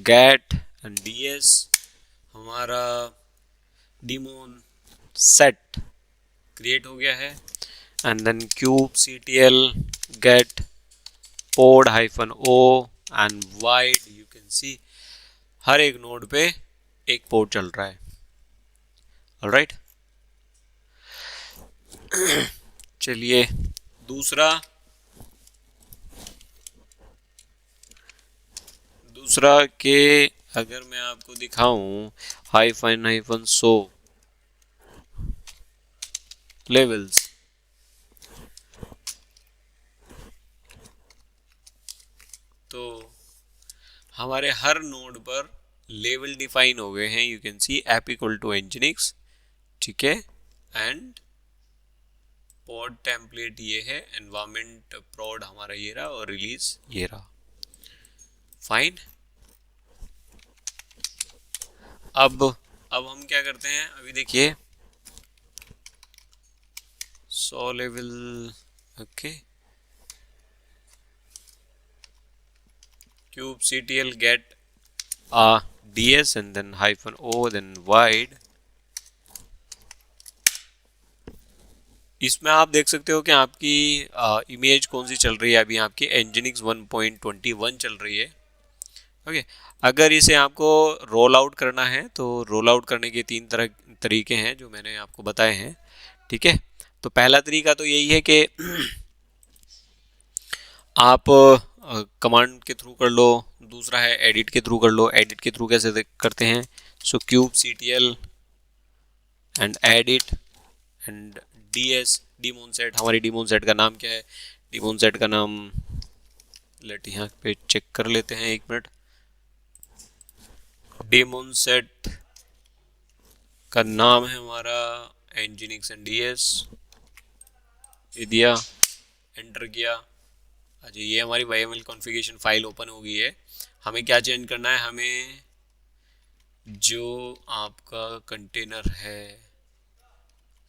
get and ds हमारा daemon set क्रिएट हो गया है, and then cube CTL get pod -o and wide you can see हर एक नोड पे एक पोर्ट चल रहा है। ऑलराइट, चलिए दूसरा के अगर मैं आपको दिखाऊं हाइफन सो लेवल्स, तो हमारे हर नोड पर लेवल डिफाइन हो गए हैं। You can see app equal to nginx, ठीक है, एंड पॉड टेम्पलेट ये है, एनवायरमेंट prod हमारा ये रहा और रिलीज ये रहा। फाइन, अब हम क्या करते हैं, अभी देखिए 100 level. Okay, kube CTL get ds and then -o then wide। इसमें आप देख सकते हो कि आपकी इमेज कौन सी चल रही है, अभी आपकी nginx 1.21 चल रही है। ओके, अगर इसे आपको रोल आउट करना है तो रोल आउट करने के 3 तरीके हैं जो मैंने आपको बताए हैं, ठीक है। तो पहला तरीका तो यही है कि आप कमांड के थ्रू कर लो, दूसरा है एडिट के थ्रू कर लो। एडिट के थ्रू कैसे करते हैं, सो cube CTL and edit and ds demon set. हमारी डेमोन सेट का नाम क्या है, डेमोन सेट का नाम लेट यहाँ पे चेक कर लेते हैं, 1 मिनट। डेमोन सेट का नाम है हमारा nginx and ds, ये दिया, एंटर किया। अच्छा, ये हमारी YML कॉन्फ़िगरेशन फाइल ओपन हो गई है। हमें क्या चेंज करना है, हमें जो आपका कंटेनर है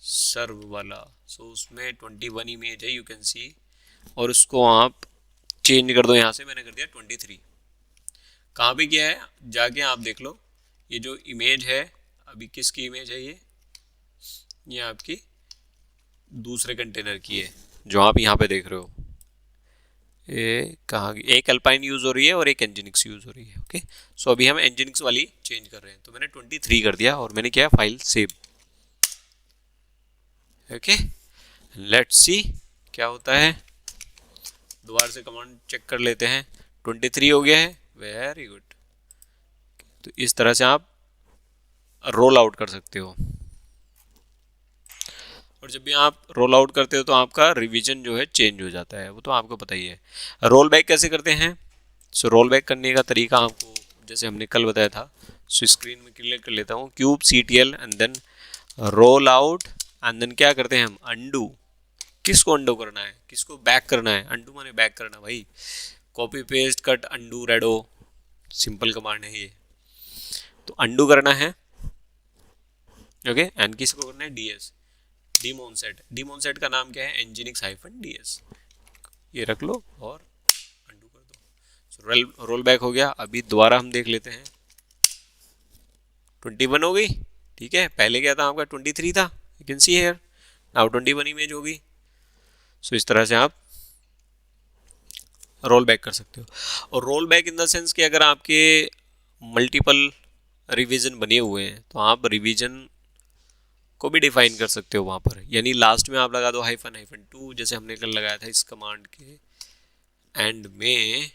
सर्व वाला, सो उसमें 21 इमेज है, यू कैन सी, और उसको आप चेंज कर दो। यहाँ से मैंने कर दिया 23। कहाँ पे किया है, जाके आप देख लो। ये जो इमेज है अभी किसकी इमेज है, ये आपकी दूसरे कंटेनर की है जो आप यहाँ पे देख रहे हो। ये कहाँ, एक अल्पाइन यूज़ हो रही है और एक nginx यूज़ हो रही है। ओके, सो अभी हम nginx वाली चेंज कर रहे हैं, तो मैंने 23 कर दिया और मैंने किया file save. Okay, let's see क्या होता है, दोबारा से कमांड चेक कर लेते हैं, 23 हो गया है, वेरी गुड। तो इस तरह से आप रोल आउट कर सकते हो। और जब भी आप रोल आउट करते हो तो आपका रिवीजन जो है चेंज हो जाता है, वो तो आपको पता ही है। रोल बैक कैसे करते हैं? सो रोल बैक करने का तरीका आपको जैसे हमने कल बताया था, सो स्क्रीन में क्लियर कर लेता हूँ, cube CTL and then roll out and then क्या करते हैं हम, अंडू। किसको अंडू करना है, किसको बैक करना है? अंडू माने बैक करना भाई, copy paste cut undo redo, simple command है ये। तो अंडू करना है, ओके, एंड किसको करना है, DS, डीमोन सेट। डीमोन सेट का नाम क्या है, nginx-ds, ये रख लो और अंडू कर दो। सो रोल बैक हो गया। अभी दोबारा हम देख लेते हैं, 21 हो गई, ठीक है। पहले क्या था आपका, 23 था, you can see here now 21 image होगी। सो इस तरह से आप रोल बैक कर सकते हो। और roll back in the sense कि अगर आपके मल्टीपल रिवीजन बने हुए हैं तो आप रिवीजन को भी डिफाइन कर सकते हो वहाँ पर, यानी लास्ट में आप लगा दो -2, जैसे हमने कल लगाया था इस कमांड के एंड में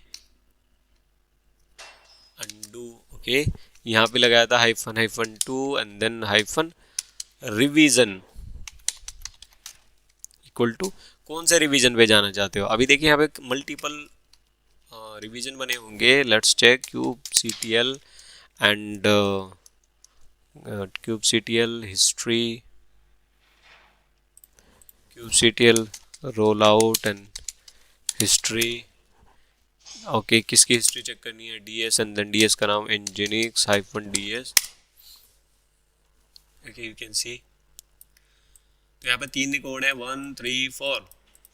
अंडू, ओके, यहाँ पे लगाया था -2 and then revision equal to कौन से रिवीजन पे जाना चाहते हो। अभी देखिए यहाँ पे मल्टीपल रिवीजन बने होंगे, let's check cube CTL and cube CTL history, cube CTL roll out and history, okay, किसकी हिस्ट्री चेक करनी है, DS एंड देन DS का नाम nginx-ds, ओके, यू कैन सी। तो यहाँ पे 3 रिकॉर्ड है, 1 3 4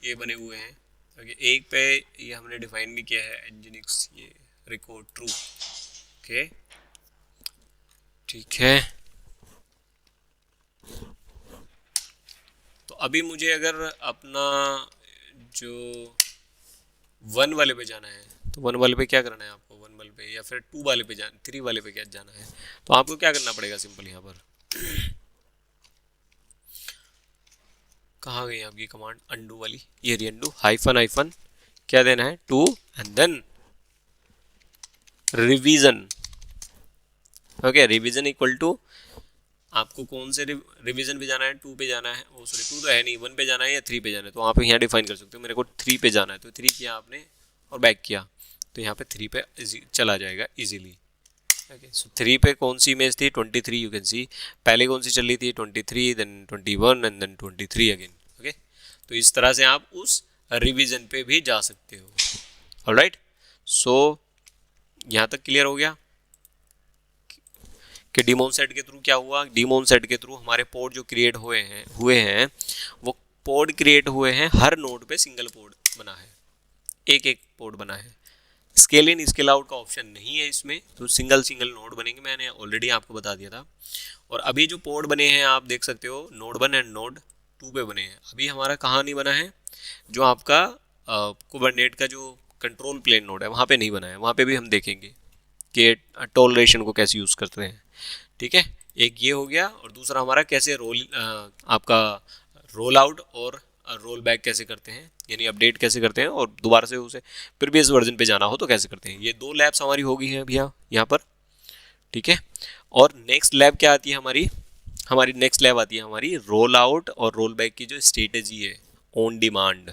ये बने हुए हैं, ओके। एक पे ये हमने डिफाइन भी किया है nginx, ये रिकॉर्ड ट्रू, ओके, ठीक है। तो अभी मुझे अगर अपना जो 1 वाले पे जाना है तो 1 वाले पे क्या करना है आपको, 1 वाले पे या फिर 2 वाले पे जाना, 3 वाले पे क्या जाना है, तो आपको क्या करना पड़ेगा, सिंपल यहाँ पर कहाँ गई आपकी कमांड अंडू वाली, ये रही अंडू, हाइफन क्या देना है, 2 and then revision, okay, revision equal to आपको कौन से रिवीजन पे जाना है, 2 पे जाना है, ओ सॉरी 2 तो है नहीं, 1 पे जाना है या 3 पे जाना है, तो आप यहाँ डिफाइन कर सकते हो, मेरे को 3 पे जाना है तो 3 किया आपने और बैक किया, तो यहाँ पे 3 पे चला जाएगा इजीली, ओके। सो 3 पे कौन सी इमेज थी, 23, यू कैन सी, पहले कौन सी चल रही थी, 23 then 21 and then 23 again, okay. तो इस तरह से आप उस रिवीजन पे भी जा सकते हो, ऑलराइट। सो यहाँ तक क्लियर हो गया कि डीमोन सेट के थ्रू क्या हुआ, डीमोन सेट के थ्रू हमारे पोर्ट जो क्रिएट हुए हैं वो पोर्ट क्रिएट हुए हैं, हर नोड पे सिंगल पोर्ट बना है, एक पोर्ट बना है, स्केल इन स्केल आउट का ऑप्शन नहीं है इसमें, तो सिंगल नोड बनेंगे, मैंने ऑलरेडी आपको बता दिया था। और अभी जो पोर्ट बने हैं आप देख सकते हो, नोड 1 एंड नोड 2 पे बने हैं। अभी हमारा कहाँ नहीं बना है, जो आपका कुबरनेट का जो कंट्रोल प्लेन नोड है वहाँ पे नहीं बना है, वहाँ पे भी हम देखेंगे कि टॉलरेशन को कैसे यूज़ करते हैं, ठीक है। एक ये हो गया, और दूसरा हमारा कैसे आपका रोल आउट और रोल बैक कैसे करते हैं, यानी अपडेट कैसे करते हैं और दोबारा से उसे प्रीवियस वर्जन पे जाना हो तो कैसे करते हैं। ये 2 लैब्स हमारी होगी हैं भैया यहाँ पर, ठीक है। और नेक्स्ट लैब क्या आती है हमारी नेक्स्ट लैब आती है हमारी रोल आउट और रोल बैक की जो स्ट्रेटेजी है, ऑन डिमांड।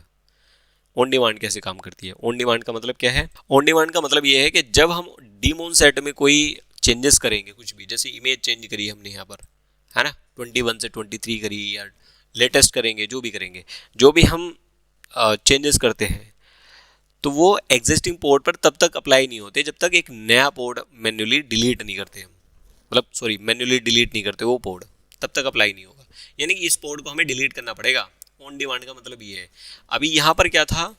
ऑन डिमांड कैसे काम करती है, ऑन डिमांड का मतलब क्या है, ऑन डिमांड का मतलब ये है कि जब हम डीमोन सेट में कोई चेंजेस करेंगे, कुछ भी, जैसे इमेज चेंज करी हमने यहाँ पर, है ना, 21 से 23 करी या लेटेस्ट करेंगे, जो भी करेंगे, जो भी हम चेंजेस करते हैं तो वो एग्जिस्टिंग पोर्ट पर तब तक अप्लाई नहीं होते जब तक एक नया पोर्ट मैन्युअली डिलीट नहीं करते हम, मतलब सॉरी मैन्युअली डिलीट नहीं करते वो पोर्ट, तब तक अप्लाई नहीं होगा, यानी कि इस पोर्ट को हमें डिलीट करना पड़ेगा। ऑन डिमांड का मतलब ये है। अभी यहाँ पर क्या था,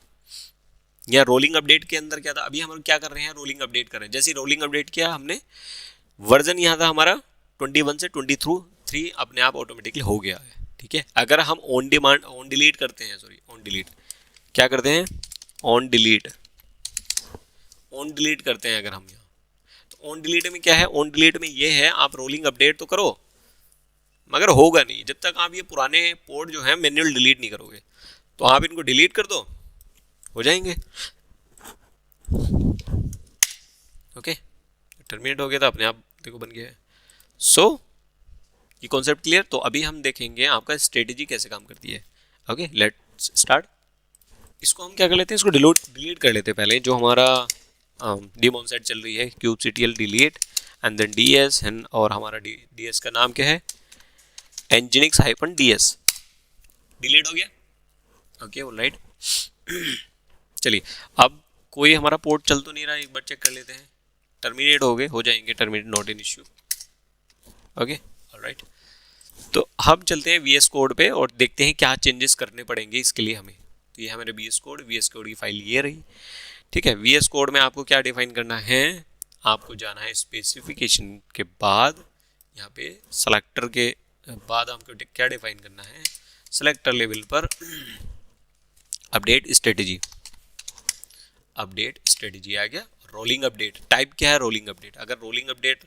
या रोलिंग अपडेट के अंदर क्या था, अभी हम क्या कर रहे हैं, रोलिंग अपडेट कर रहे हैं। जैसे रोलिंग अपडेट किया हमने, वर्जन यहाँ था हमारा 21 से 23 अपने आप ऑटोमेटिकली हो गया है, ठीक है। अगर हम ऑन डिमांड ऑन डिलीट करते हैं, सॉरी ऑन डिलीट क्या करते हैं, ऑन डिलीट करते हैं अगर हम यहाँ, तो ऑन डिलीट में क्या है, ऑन डिलीट में ये है आप रोलिंग अपडेट तो करो मगर होगा नहीं जब तक आप ये पुराने पोर्ट जो है मैन्युअल डिलीट नहीं करोगे। तो आप इनको डिलीट कर दो, हो जाएंगे। ओके, टर्मिनेट हो गया था अपने आप, देखो बन गया है। सो ये कॉन्सेप्ट क्लियर। तो अभी हम देखेंगे आपका स्ट्रेटेजी कैसे काम करती है। Okay, let's start. इसको हम क्या कर लेते हैं, इसको डिलीट कर लेते हैं पहले। जो हमारा डीमोन सेट चल रही है kubectl delete and then ds and, और हमारा ds का नाम क्या है, nginx-ds। डिलीट हो गया। Okay alright. चलिए, अब कोई हमारा पोर्ट चल तो नहीं रहा, एक बार चेक कर लेते हैं। टर्मिनेट हो गए, हो जाएंगे terminate, not an issue. Okay alright. तो हम चलते हैं VS कोड पे और देखते हैं क्या चेंजेस करने पड़ेंगे इसके लिए हमें। तो ये हमारे VS कोड की फाइल ये रही। ठीक है, VS कोड में आपको क्या डिफाइन करना है, आपको जाना है स्पेसिफिकेशन के बाद, यहाँ पे सेलेक्टर के बाद आपको क्या डिफाइन करना है, सेलेक्टर लेवल पर अपडेट स्ट्रेटेजी। अपडेट स्ट्रेटेजी आ गया। रोलिंग अपडेट टाइप क्या है, रोलिंग अपडेट। अगर रोलिंग अपडेट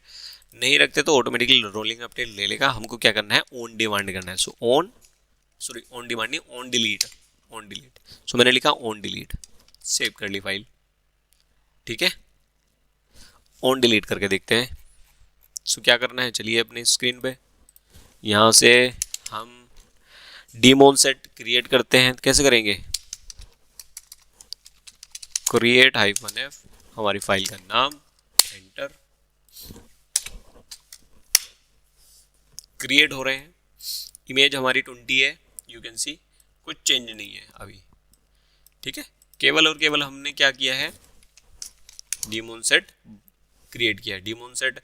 नहीं रखते तो ऑटोमेटिकली रोलिंग अपडेट ले लेगा। हमको क्या करना है, ऑन डिमांड करना है। सो ऑन डिमांड नहीं, ऑन डिलीट। ऑन डिलीट, सो मैंने लिखा ऑन डिलीट, सेव कर ली फाइल। ठीक है, ऑन डिलीट करके देखते हैं। सो क्या करना है, चलिए अपनी स्क्रीन पे यहाँ से हम डीमोन सेट क्रिएट करते हैं। कैसे करेंगे, क्रिएट -f, हमारी फाइल का नाम, एंटर। क्रिएट हो रहे हैं। इमेज हमारी 20 है, यू कैन सी, कुछ चेंज नहीं है अभी। ठीक है, केवल और केवल हमने क्या किया है, डीमोन सेट क्रिएट किया है। डीमोन सेट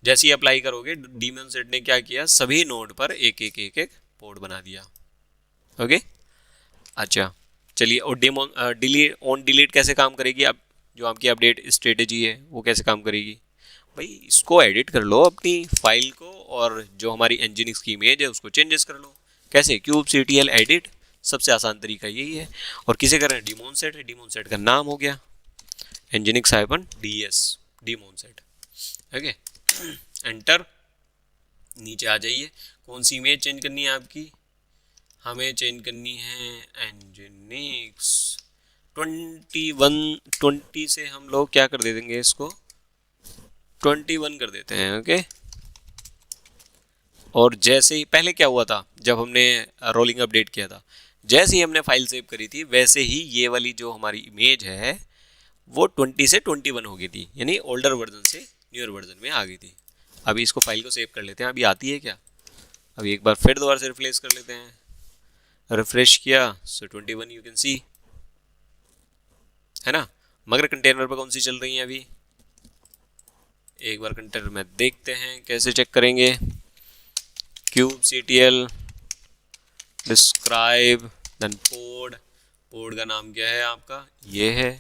जैसे ही अप्लाई करोगे, डीमोन सेट ने क्या किया, सभी नोड पर एक एक पोर्ट बना दिया। ओके अच्छा, चलिए, और डेमो डिलीट, ऑन डिलीट कैसे काम करेगी। अब जो आपकी अपडेट स्ट्रेटेजी है वो कैसे काम करेगी, भाई इसको एडिट कर लो अपनी फाइल को, और जो हमारी nginx की इमेज है उसको चेंजेस कर लो। कैसे, kubectl एडिट, सबसे आसान तरीका यही है। और किसे कर रहे हैं, डीमोन सेट है, डीमोन सेट का नाम हो गया nginx-ds, डीमोन सेट। Okay, enter. नीचे आ जाइए, कौन सी इमेज चेंज करनी है आपकी, हमें चेंज करनी है nginx 20 से हम लोग क्या कर दे देंगे, इसको 21 कर देते हैं। ओके, और जैसे ही पहले क्या हुआ था जब हमने रोलिंग अपडेट किया था, जैसे ही हमने फाइल सेव करी थी वैसे ही ये वाली जो हमारी इमेज है वो 20 से 21 हो गई थी, यानी ओल्डर वर्जन से न्यूअर वर्जन में आ गई थी। अभी इसको फाइल को सेव कर लेते हैं, अभी आती है क्या, अभी एक बार फिर दोबारा से रिप्लेस कर लेते हैं। रिफ्रेश किया, सो 21 यू कैन सी, है ना। मगर कंटेनर पर कौन सी चल रही है अभी, एक बार कंटेनर में देखते हैं, कैसे चेक करेंगे, kubectl describe then port, port का नाम क्या है आपका, ये है।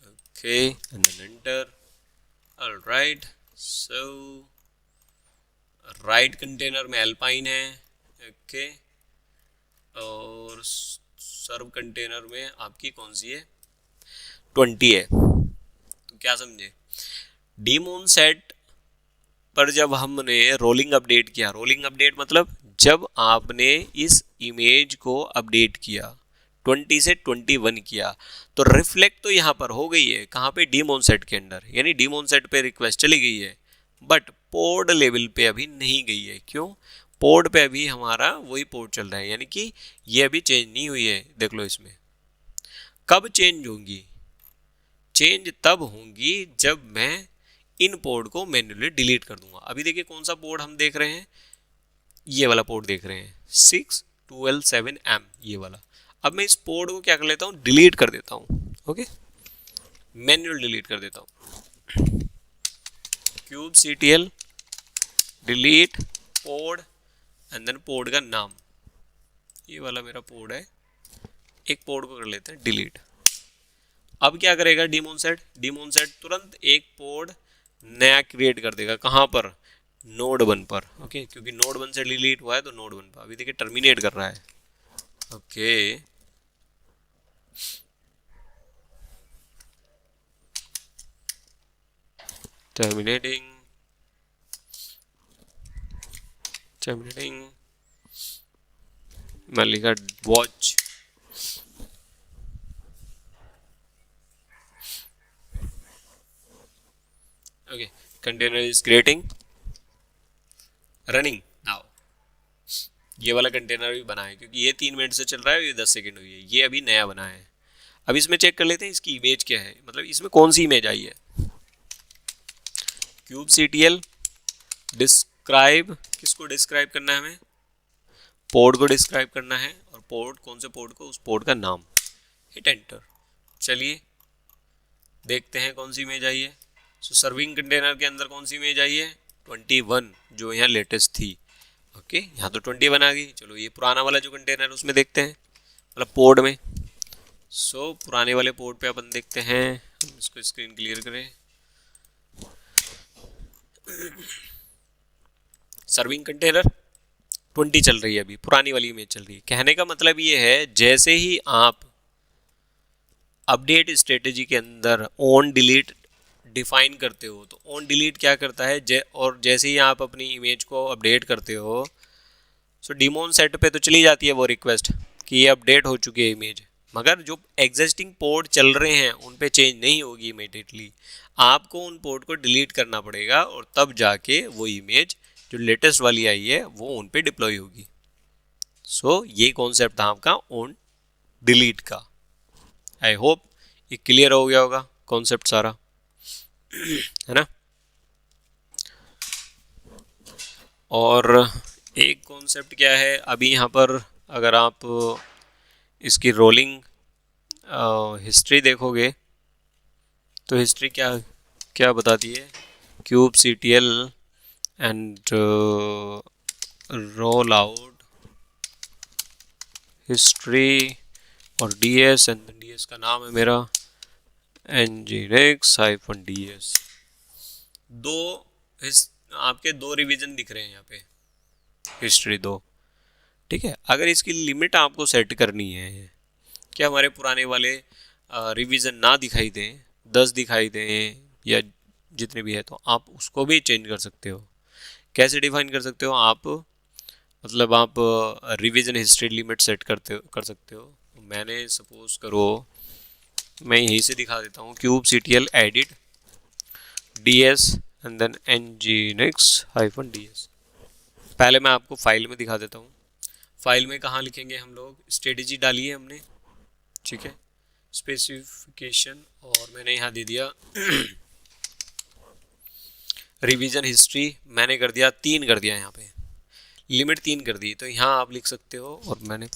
Okay and then enter. Alright, so right container में एल्पाइन है। ओके, और सर्व कंटेनर में आपकी कौन सी है, 20 है। तो क्या समझे, डीमोन सेट पर जब हमने रोलिंग अपडेट किया, रोलिंग अपडेट मतलब जब आपने इस इमेज को अपडेट किया 20 से 21 किया, तो रिफ्लेक्ट तो यहाँ पर हो गई है, कहाँ पे, डीमोन सेट के अंदर, यानी डीमोन सेट पे रिक्वेस्ट चली गई है, बट पोर्ट लेवल पे अभी नहीं गई है। क्यों, पोर्ट पे अभी हमारा वही पोर्ट चल रहा है, यानी कि ये अभी चेंज नहीं हुई है। देख लो इसमें कब चेंज होंगी, चेंज तब होंगी जब मैं इन पोर्ट को मैन्युअली डिलीट कर दूंगा। अभी देखिए कौन सा पोर्ट हम देख रहे हैं, ये वाला पोर्ट देख रहे हैं 6127M, ये वाला। अब मैं इस पोर्ट को क्या कर लेता हूँ, डिलीट कर देता हूँ। ओके, मैन्युअल डिलीट कर देता हूँ, kubectl delete port and then port का नाम, ये वाला मेरा पोर्ट है, एक पोर्ट को कर लेते हैं डिलीट। अब क्या करेगा डीमोन सेट, डीमोन सेट तुरंत एक पोर्ट नया क्रिएट कर देगा, कहाँ पर, नोड 1 पर। ओके, क्योंकि नोड 1 से डिलीट हुआ है तो नोड 1 पर अभी देखिए टर्मिनेट कर रहा है। ओके, टर्मिनेटिंग, मैं लिखा watch okay, container is creating, running now. ये वाला कंटेनर भी बना है क्योंकि ये 3 मिनट से चल रहा है, ये 10 सेकेंड हुई है, ये अभी नया बना है। अब इसमें चेक कर लेते हैं इसकी इमेज क्या है, मतलब इसमें कौन सी इमेज आई है। kubectl डिस्क्राइब, किसको डिस्क्राइब करना है हमें, पोर्ट को डिस्क्राइब करना है, और पोर्ट कौन से पोर्ट को, उस पोर्ट का नाम। Hit enter. चलिए देखते हैं कौन सी इमेज आई है। सो सर्विंग कंटेनर के अंदर कौन सी इमेज आई है, 21, जो यहाँ लेटेस्ट थी। ओके, यहाँ तो 21 आ गई। चलो ये पुराना वाला जो कंटेनर उसमें देखते हैं, मतलब पोर्ट में। सो पुराने वाले पोर्ट पे अपन देखते हैं, हम इसको स्क्रीन क्लियर करें। सर्विंग कंटेनर 20 चल रही है, अभी पुरानी वाली इमेज चल रही है। कहने का मतलब ये है, जैसे ही आप अपडेट स्ट्रेटेजी के अंदर ऑन डिलीट डिफाइन करते हो, तो ऑन डिलीट क्या करता है, और जैसे ही आप अपनी इमेज को अपडेट करते हो, सो डिमोन सेट पे तो चली जाती है वो रिक्वेस्ट कि ये अपडेट हो चुकी है इमेज, मगर जो एग्जिस्टिंग पोर्ट चल रहे हैं उन पे चेंज नहीं होगी इमीडिएटली। आपको उन पोर्ट को डिलीट करना पड़ेगा और तब जाके वो इमेज जो लेटेस्ट वाली आई है वो उन पे डिप्लॉय होगी। सो ये कॉन्सेप्ट था आपका ऑन डिलीट का। आई होप ये क्लियर हो गया होगा कॉन्सेप्ट सारा, है ना। और एक कॉन्सेप्ट क्या है, अभी यहाँ पर अगर आप इसकी रोलिंग हिस्ट्री देखोगे तो हिस्ट्री क्या क्या बताती है, kubectl and role out history और ds, एंड ds का नाम है मेरा nginx-ds। दो आपके दो रिवीजन दिख रहे हैं यहाँ पे, हिस्ट्री 2, ठीक है। अगर इसकी लिमिट आपको सेट करनी है कि हमारे पुराने वाले रिवीजन ना दिखाई दें, 10 दिखाई दें या जितने भी है, तो आप उसको भी चेंज कर सकते हो। कैसे डिफाइन कर सकते हो आप, मतलब आप रिवीजन हिस्ट्री लिमिट सेट कर सकते हो। मैंने सपोज करो, मैं यहीं से दिखा देता हूँ, kubectl edit ds and then nginx-ds। पहले मैं आपको फाइल में दिखा देता हूँ। फाइल में कहाँ लिखेंगे हम लोग, स्ट्रेटेजी डाली है हमने, ठीक है, स्पेसिफिकेशन, और मैंने यहाँ दे दिया रिवीजन हिस्ट्री, मैंने कर दिया 3 कर दिया, यहाँ पे लिमिट 3 कर दी। तो यहाँ आप लिख सकते हो, और मैंने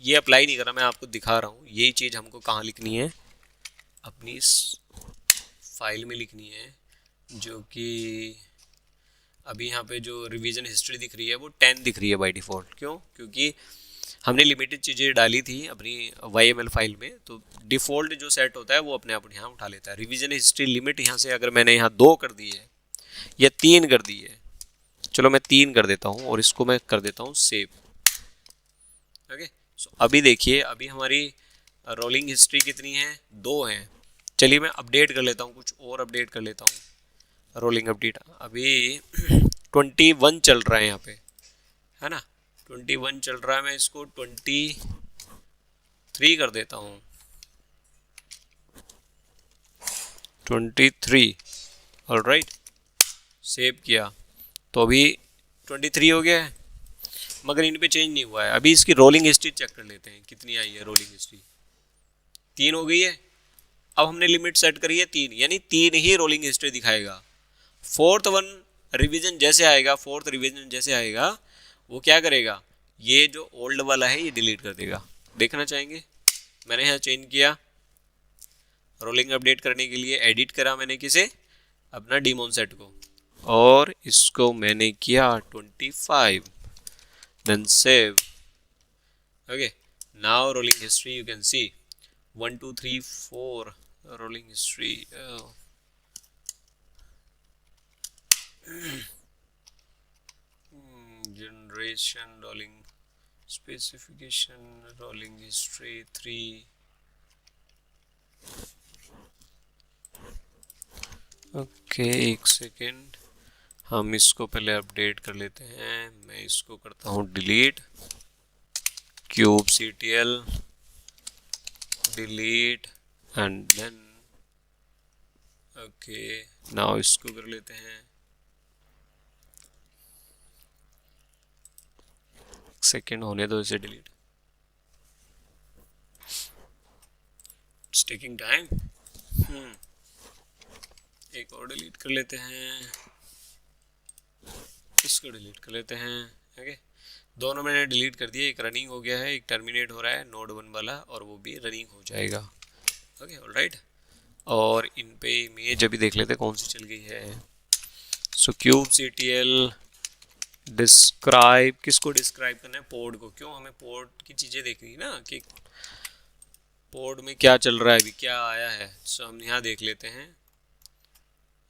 ये अप्लाई नहीं करा, मैं आपको दिखा रहा हूँ। यही चीज़ हमको कहाँ लिखनी है, अपनी इस फाइल में लिखनी है, जो कि अभी यहाँ पे जो रिवीजन हिस्ट्री दिख रही है वो 10 दिख रही है बाय डिफ़ॉल्ट। क्यों, क्योंकि हमने लिमिटेड चीज़ें डाली थी अपनी YML फाइल में, तो डिफ़ॉल्ट जो सेट होता है वो अपने आप यहाँ उठा लेता है। रिवीजन हिस्ट्री लिमिट यहाँ से अगर मैंने यहाँ 2 कर दी है या 3 कर दी है, चलो मैं 3 कर देता हूँ और इसको मैं कर देता हूँ सेव। ओके, सो अभी देखिए, अभी हमारी रोलिंग हिस्ट्री कितनी है, 2 हैं। चलिए मैं अपडेट कर लेता हूँ, कुछ और अपडेट कर लेता हूँ। रोलिंग अपडेट अभी 21 चल रहा है यहाँ पे, है ना, 21 चल रहा है। मैं इसको 23 कर देता हूँ, 23, ऑलराइट, सेव किया तो अभी 23 हो गया है, मगर इन पे चेंज नहीं हुआ है। अभी इसकी रोलिंग हिस्ट्री चेक कर लेते हैं कितनी आई है। रोलिंग हिस्ट्री 3 हो गई है। अब हमने लिमिट सेट करी है 3, यानी 3 ही रोलिंग हिस्ट्री दिखाएगा। फोर्थ रिवीजन जैसे आएगा वो क्या करेगा, ये जो ओल्ड वाला है ये डिलीट कर देगा। देखना चाहेंगे, मैंने यहाँ चेंज किया, रोलिंग अपडेट करने के लिए एडिट करा मैंने किसे, अपना डिमोन सेट को, और इसको मैंने किया 25, then save. Okay, now rolling history you can see 1 2 3 4 rolling history. generation, rolling specification, rolling history 3। Okay, एक सेकेंड, हम इसको पहले अपडेट कर लेते हैं। मैं इसको करता हूँ delete, kubectl delete and then okay, now इसको कर लेते हैं, सेकेंड होने दो इसे डिलीट, इट्स टेकिंग टाइम। एक और डिलीट कर लेते हैं, इसको डिलीट कर लेते हैं। ओके, दोनों मैंने डिलीट कर दिए, एक रनिंग हो गया है, एक टर्मिनेट हो रहा है नोड 1 वाला, और वो भी रनिंग हो जाएगा। ओके ऑलराइट, और इन पे इमेज अभी देख लेते कौन सी चल गई है। सो kubectl डिस्क्राइब, किसको डिस्क्राइब करना है, पोर्ट को। क्यों, हमें पोर्ट की चीज़ें देखनी है ना, कि पोर्ट में क्या चल रहा है, अभी क्या आया है। सो हम यहाँ देख लेते हैं,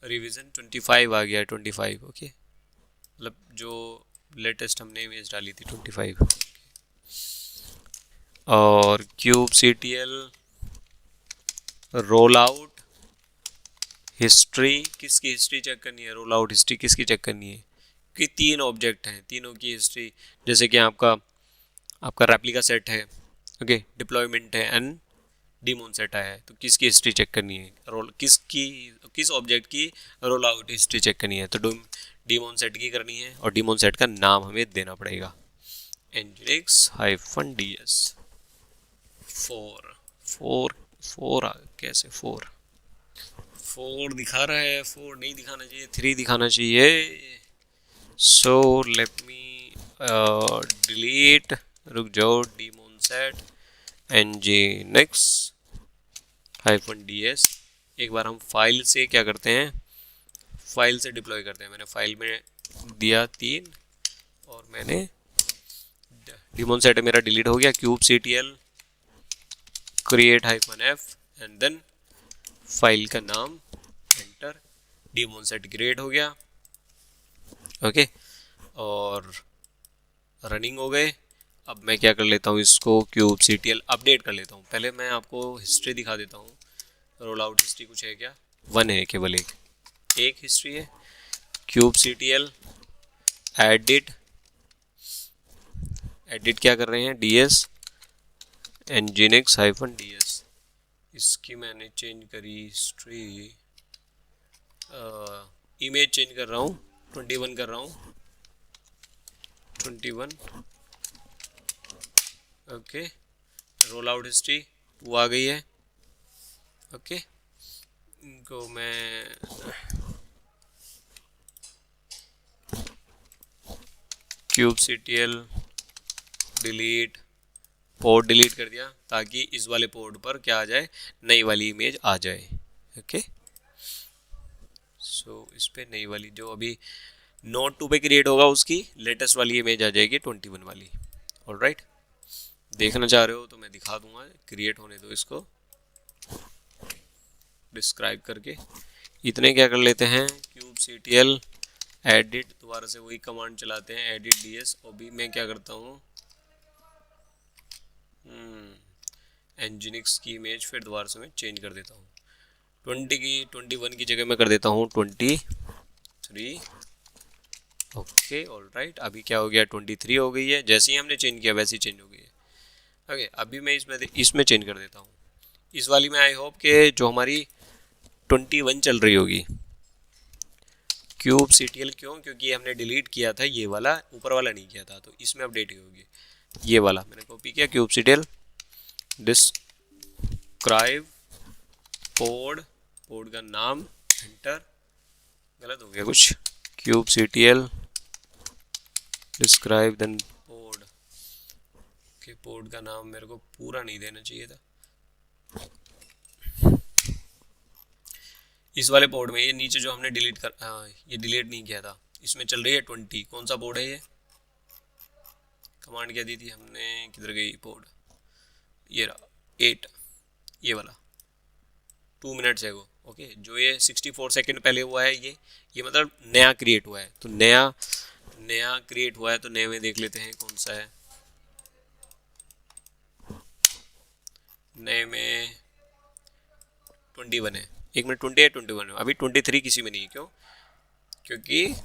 रिवीजन 25 आ गया है, 25। ओके, मतलब जो लेटेस्ट हमने इमेज डाली थी 25। और kubectl रोल आउट हिस्ट्री, किसकी हिस्ट्री चेक करनी है, रोल आउट हिस्ट्री किसकी चेक करनी है, कि 3 ऑब्जेक्ट हैं, तीनों की हिस्ट्री, जैसे कि आपका रेप्लिका सेट है, ओके, डिप्लॉयमेंट है एंड डीमोन सेट आया है, तो किसकी हिस्ट्री चेक करनी है, किस ऑब्जेक्ट की रोल आउट हिस्ट्री चेक करनी है, तो डीमोन सेट की करनी है, और डीमोन सेट का नाम हमें देना पड़ेगा, nginx-ds 4 कैसे 4 दिखा रहा है, 4 नहीं दिखाना चाहिए, 3 दिखाना चाहिए। सो लेट मी डिलीट, रुक जाओ, डीमोन सेट nginx-ds। एक बार हम फाइल से क्या करते हैं, फाइल से डिप्लॉय करते हैं। मैंने फाइल में दिया 3, और मैंने डीमोन सेट मेरा डिलीट हो गया, kubectl create -f and then file का नाम एंटर, डीमोन सेट क्रिएट हो गया। ओके, और रनिंग हो गए। अब मैं क्या कर लेता हूँ, इसको kubectl अपडेट कर लेता हूँ। पहले मैं आपको हिस्ट्री दिखा देता हूँ, रोल आउट हिस्ट्री कुछ है क्या, 1 है, केवल एक हिस्ट्री है। kubectl एडिट क्या कर रहे हैं, ds nginx-ds, इसकी मैंने चेंज करी हिस्ट्री, इमेज चेंज कर रहा हूँ, 21 कर रहा हूँ, 21। ओके, रोल आउट हिस्ट्री 2 आ गई है। ओके, इनको मैं kubectl डिलीट, पोर्ट डिलीट कर दिया, ताकि इस वाले पोर्ट पर क्या आ जाए, नई वाली इमेज आ जाए। ओके, सो इस पे नई वाली जो अभी नोट 2 पे क्रिएट होगा, उसकी लेटेस्ट वाली इमेज आ जाएगी, 21 वाली। ऑलराइट, देखना चाह रहे हो तो मैं दिखा दूंगा, क्रिएट होने दो इसको डिस्क्राइब करके। इतने क्या कर लेते हैं, kubectl एडिट, दोबारा से वही कमांड चलाते हैं, एडिट ds, और भी मैं क्या करता हूँ, nginx की इमेज फिर दोबारा से मैं चेंज कर देता हूँ, 20 की 21 की जगह मैं कर देता हूँ 23। ओके ऑलराइट, अभी क्या हो गया, 23 हो गई है, जैसे ही हमने चेंज किया वैसे ही चेंज हो गई है। ओके, अभी मैं इसमें चेंज कर देता हूँ, इस वाली में आई होप कि जो हमारी 21 चल रही होगी। kubectl क्यों, क्योंकि हमने डिलीट किया था ये वाला, ऊपर वाला नहीं किया था, तो इसमें अपडेट ही होगी। ये वाला मैंने कॉपी किया, kubectl डिस्क्राइब पोर्ट का नाम एंटर, गलत हो गया कुछ, kubectl डिस्क्राइब देन पोर्ट के, पोर्ट का नाम मेरे को पूरा नहीं देना चाहिए था, इस वाले पोर्ट में, ये नीचे जो हमने डिलीट कर, ये डिलीट नहीं किया था, इसमें चल रही है 20। कौन सा पोर्ट है ये, कमांड क्या दी थी हमने, किधर गई पोर्ट, ये रहा 8, ये वाला 2 मिनट्स है वो। ओके, जो ये 64 सेकंड पहले हुआ है, ये मतलब नया क्रिएट हुआ है, तो नया क्रिएट हुआ है, तो नए में देख लेते हैं कौन सा है। नए में 21 है, एक मिनट, 20 है 21 है, अभी 23 किसी में नहीं है। क्यों, क्योंकि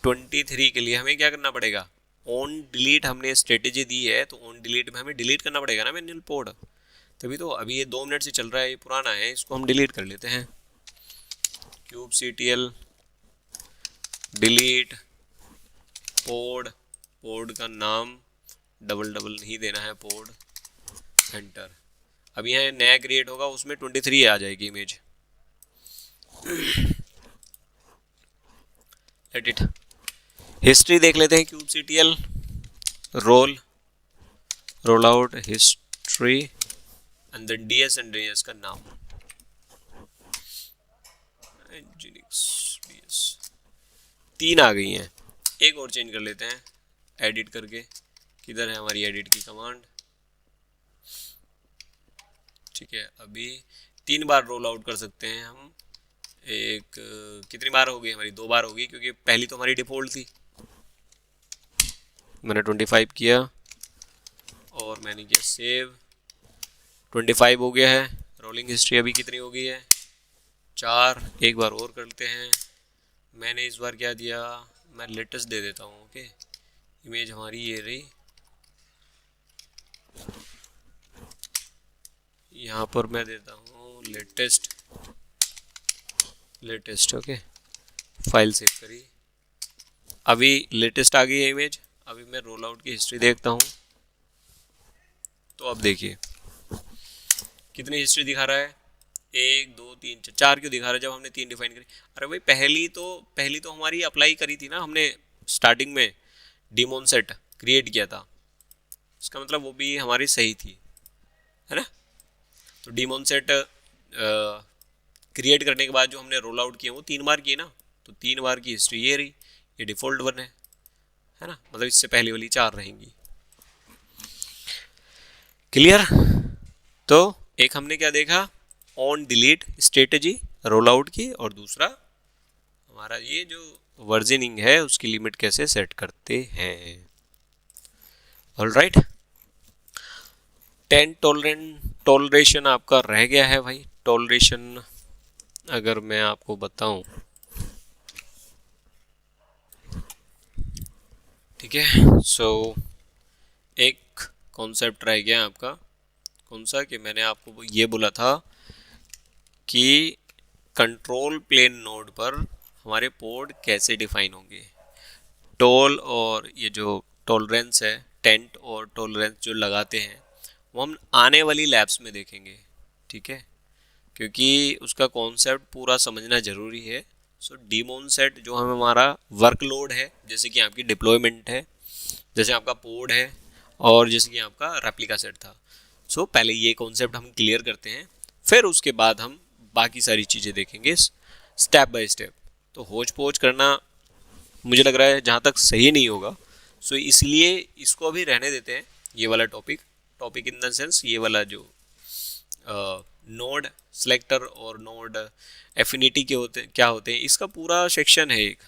23 के लिए हमें क्या करना पड़ेगा, ऑन डिलीट हमने स्ट्रेटेजी दी है, तो ऑन डिलीट में हमें डिलीट करना पड़ेगा ना मैनुअल पोर्ट, तभी तो। अभी ये 2 मिनट से चल रहा है, ये पुराना है, इसको हम डिलीट कर लेते हैं। kubectl डिलीट पोड का नाम डबल नहीं देना है, पोड, एंटर। अब यहाँ नया क्रिएट होगा, उसमें 23 आ जाएगी इमेज। Let it. हिस्ट्री देख लेते हैं, kubectl roll out history and then ds and ds का नाम nginx bs। 3 आ गई हैं। एक और चेंज कर लेते हैं एडिट करके। किधर है हमारी एडिट की कमांड? ठीक है, अभी 3 बार रोल आउट कर सकते हैं हम। एक कितनी बार होगी हमारी? 2 बार होगी, क्योंकि पहली तो हमारी डिफ़ॉल्ट थी। मैंने 25 किया और मैंने किया सेव। 25 हो गया है। रोलिंग हिस्ट्री अभी कितनी हो गई है? 4। एक बार और करते हैं। मैंने इस बार क्या दिया? मैं लेटेस्ट दे देता हूँ। ओके, इमेज हमारी ये रही। यहाँ पर मैं देता हूँ लेटेस्ट। ओके, फाइल सेव करी। अभी लेटेस्ट आ गई है इमेज। अभी मैं रोल आउट की हिस्ट्री देखता हूँ, तो अब देखिए कितनी हिस्ट्री दिखा रहा है। 1 2 3 4 क्यों दिखा रहा है जब हमने 3 डिफाइन करी? अरे भाई पहली तो हमारी अप्लाई करी थी ना हमने, स्टार्टिंग में डिमोन सेट क्रिएट किया था। इसका मतलब वो भी हमारी सही थी, है ना? तो डिमोन सेट क्रिएट करने के बाद जो हमने रोल आउट किए वो 3 बार किए ना, तो 3 बार की हिस्ट्री ये रही। ये डिफ़ॉल्ट वन है ना? मतलब इससे पहले वाली 4 रहेंगी। क्लियर? तो एक हमने क्या देखा? On delete strategy roll out की, और दूसरा हमारा ये जो वर्जनिंग है उसकी लिमिट कैसे सेट करते हैं। ऑलराइट, 10 टॉलरेशन आपका रह गया है भाई। टॉलरेशन अगर मैं आपको बताऊं, ठीक है, सो एक कॉन्सेप्ट रह गया आपका। कौन सा? कि मैंने आपको ये बोला था कि कंट्रोल प्लेन नोड पर हमारे पोर्ट कैसे डिफाइन होंगे। टोल और ये जो टॉलरेंस है, टेंट और टॉलरेंस जो लगाते हैं, वो हम आने वाली लैब्स में देखेंगे। ठीक है, क्योंकि उसका कॉन्सेप्ट पूरा समझना ज़रूरी है। सो डिमोन सेट जो हमारा वर्कलोड है, जैसे कि आपकी डिप्लॉयमेंट है, जैसे आपका पोड है, और जैसे कि आपका रेप्लिका सेट था। सो पहले ये कॉन्सेप्ट हम क्लियर करते हैं, फिर उसके बाद हम बाकी सारी चीज़ें देखेंगे स्टेप बाय स्टेप। तो होच पोच करना मुझे लग रहा है जहाँ तक सही नहीं होगा। सो इसलिए इसको अभी रहने देते हैं, ये वाला टॉपिक इन द सेंस ये वाला जो नोड सेलेक्टर और नोड एफिनिटी के क्या होते हैं, इसका पूरा सेक्शन है एक।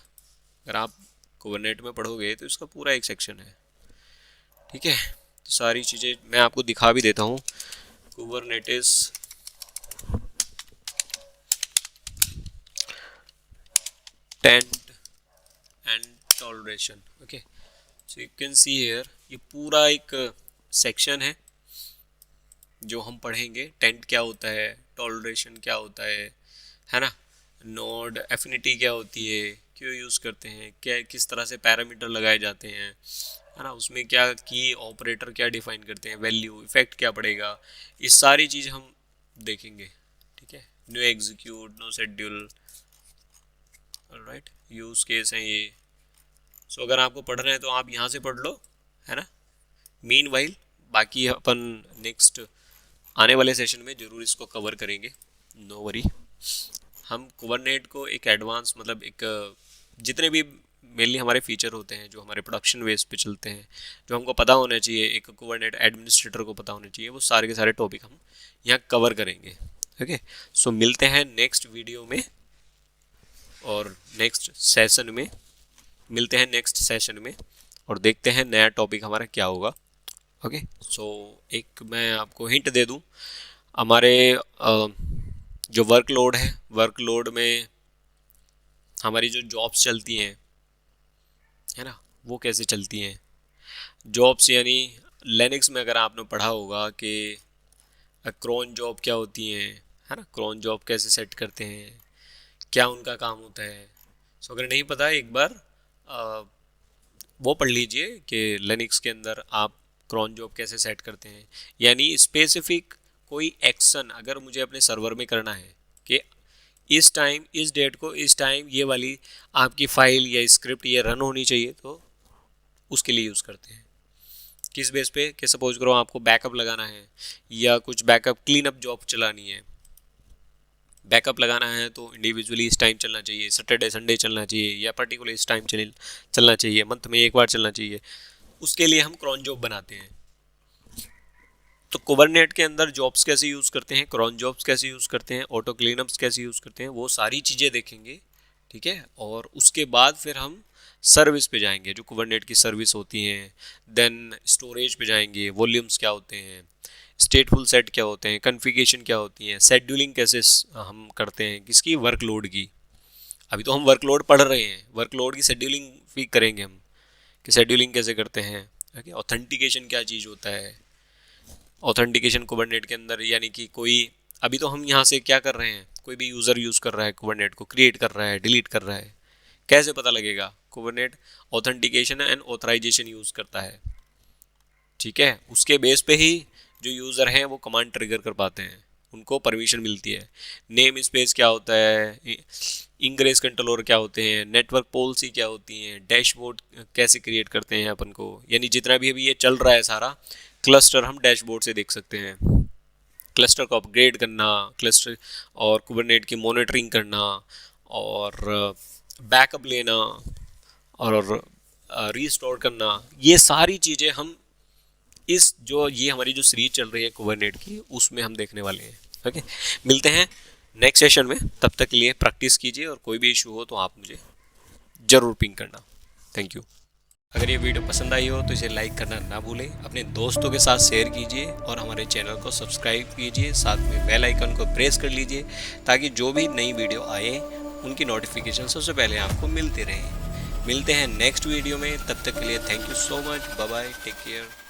अगर आप कुबरनेट में पढ़ोगे तो इसका पूरा एक सेक्शन है। ठीक है, तो सारी चीज़ें मैं आपको दिखा भी देता हूँ। Kubernetes tent and toleration. Okay, so you can see here, ये पूरा एक सेक्शन है जो हम पढ़ेंगे। टेंट क्या होता है, टॉलरेशन क्या होता है ना? नोड एफिनिटी क्या होती है, क्यों यूज़ करते हैं, क्या किस तरह से पैरामीटर लगाए जाते हैं, है ना? उसमें क्या की ऑपरेटर क्या डिफाइन करते हैं, वैल्यू इफेक्ट क्या पड़ेगा, ये सारी चीज़ हम देखेंगे। ठीक है, no execute, no schedule, alright, use case हैं ये। सो अगर आपको पढ़ना है तो आप यहाँ से पढ़ लो, है ना? मीनवाइल बाकी अपन नेक्स्ट आने वाले सेशन में ज़रूर इसको कवर करेंगे, नो वरी। हम कुबरनेट को एक एडवांस, मतलब एक जितने भी मेनली हमारे फीचर होते हैं जो हमारे प्रोडक्शन बेस पे चलते हैं, जो हमको पता होना चाहिए, एक कुबरनेट एडमिनिस्ट्रेटर को पता होना चाहिए, वो सारे के सारे टॉपिक हम यहाँ कवर करेंगे। ओके, सो मिलते हैं नेक्स्ट वीडियो में और नेक्स्ट सेशन में, मिलते हैं नेक्स्ट सेशन में और देखते हैं नया टॉपिक हमारा क्या होगा। ओके, सो एक मैं आपको हिंट दे दूं, हमारे जो वर्कलोड है, वर्कलोड में हमारी जो जॉब्स चलती हैं, है ना, वो कैसे चलती हैं। जॉब्स यानी लिनक्स में अगर आपने पढ़ा होगा कि क्रोन जॉब क्या होती हैं, है ना? क्रोन जॉब कैसे सेट करते हैं, क्या उनका काम होता है। सो अगर नहीं पता एक बार अ, वो पढ़ लीजिए कि लिनक्स के अंदर आप क्रॉन जॉब कैसे सेट करते हैं, यानी स्पेसिफिक कोई एक्शन अगर मुझे अपने सर्वर में करना है कि इस टाइम इस डेट को इस टाइम ये वाली आपकी फाइल या स्क्रिप्ट ये रन होनी चाहिए, तो उसके लिए यूज़ करते हैं। किस बेस पे कि सपोज करो आपको बैकअप लगाना है या कुछ बैकअप क्लीन अप जॉब चलानी है, बैकअप लगाना है तो इंडिविजुअली इस टाइम चलना चाहिए, सैटरडे संडे चलना चाहिए या पर्टिकुलर इस टाइम चलना चाहिए, मंथ में एक बार चलना चाहिए, उसके लिए हम क्रॉन जॉब बनाते हैं। तो कुबरनेट के अंदर जॉब्स कैसे यूज़ करते हैं, क्रॉन जॉब्स कैसे यूज़ करते हैं, ऑटो क्लीनअप्स कैसे यूज़ करते हैं, वो सारी चीज़ें देखेंगे। ठीक है, और उसके बाद फिर हम सर्विस पे जाएंगे, जो कुबरनेट की सर्विस होती हैं। देन स्टोरेज पे जाएंगे, वॉल्यूम्स क्या होते हैं, स्टेटफुल सेट क्या होते हैं, कॉन्फ़िगरेशन क्या होती है, शेड्यूलिंग कैसे हम करते हैं, किसकी, वर्कलोड की। अभी तो हम वर्कलोड पढ़ रहे हैं, वर्कलोड की शेड्यूलिंग भी करेंगे हम कि शेड्यूलिंग कैसे करते हैं। ओके, ऑथेंटिकेशन क्या चीज़ होता है, ऑथेंटिकेशन कुबरनेट के अंदर, यानी कि कोई, अभी तो हम यहाँ से क्या कर रहे हैं, कोई भी यूज़र यूज़ कर रहा है कुबरनेट को, क्रिएट कर रहा है, डिलीट कर रहा है, कैसे पता लगेगा, कुबरनेट ऑथेंटिकेशन एंड ऑथराइजेशन यूज़ करता है। ठीक है, उसके बेस पे ही जो यूज़र हैं वो कमांड ट्रिगर कर पाते हैं, उनको परमिशन मिलती है। नेम स्पेस क्या होता है, इंग्रेस कंट्रोलर क्या होते हैं, नेटवर्क पॉलिसी क्या होती हैं, डैशबोर्ड कैसे क्रिएट करते हैं अपन को, यानी जितना भी अभी ये चल रहा है सारा क्लस्टर हम डैशबोर्ड से देख सकते हैं। क्लस्टर को अपग्रेड करना, क्लस्टर और कुबरनेट की मॉनिटरिंग करना और बैकअप लेना और रीस्टोर करना, ये सारी चीज़ें हम इस जो ये हमारी जो सीरीज चल रही है कुबरनेट की, उसमें हम देखने वाले हैं। ओके, मिलते हैं नेक्स्ट सेशन में, तब तक के लिए प्रैक्टिस कीजिए और कोई भी इशू हो तो आप मुझे ज़रूर पिंग करना। Thank you. अगर ये वीडियो पसंद आई हो तो इसे लाइक करना ना भूलें, अपने दोस्तों के साथ शेयर कीजिए और हमारे चैनल को सब्सक्राइब कीजिए, साथ में बेल आइकन को प्रेस कर लीजिए ताकि जो भी नई वीडियो आए उनकी नोटिफिकेशन सबसे पहले आपको मिलते रहें। मिलते हैं नेक्स्ट वीडियो में, तब तक के लिए thank you so much, bye bye, take care.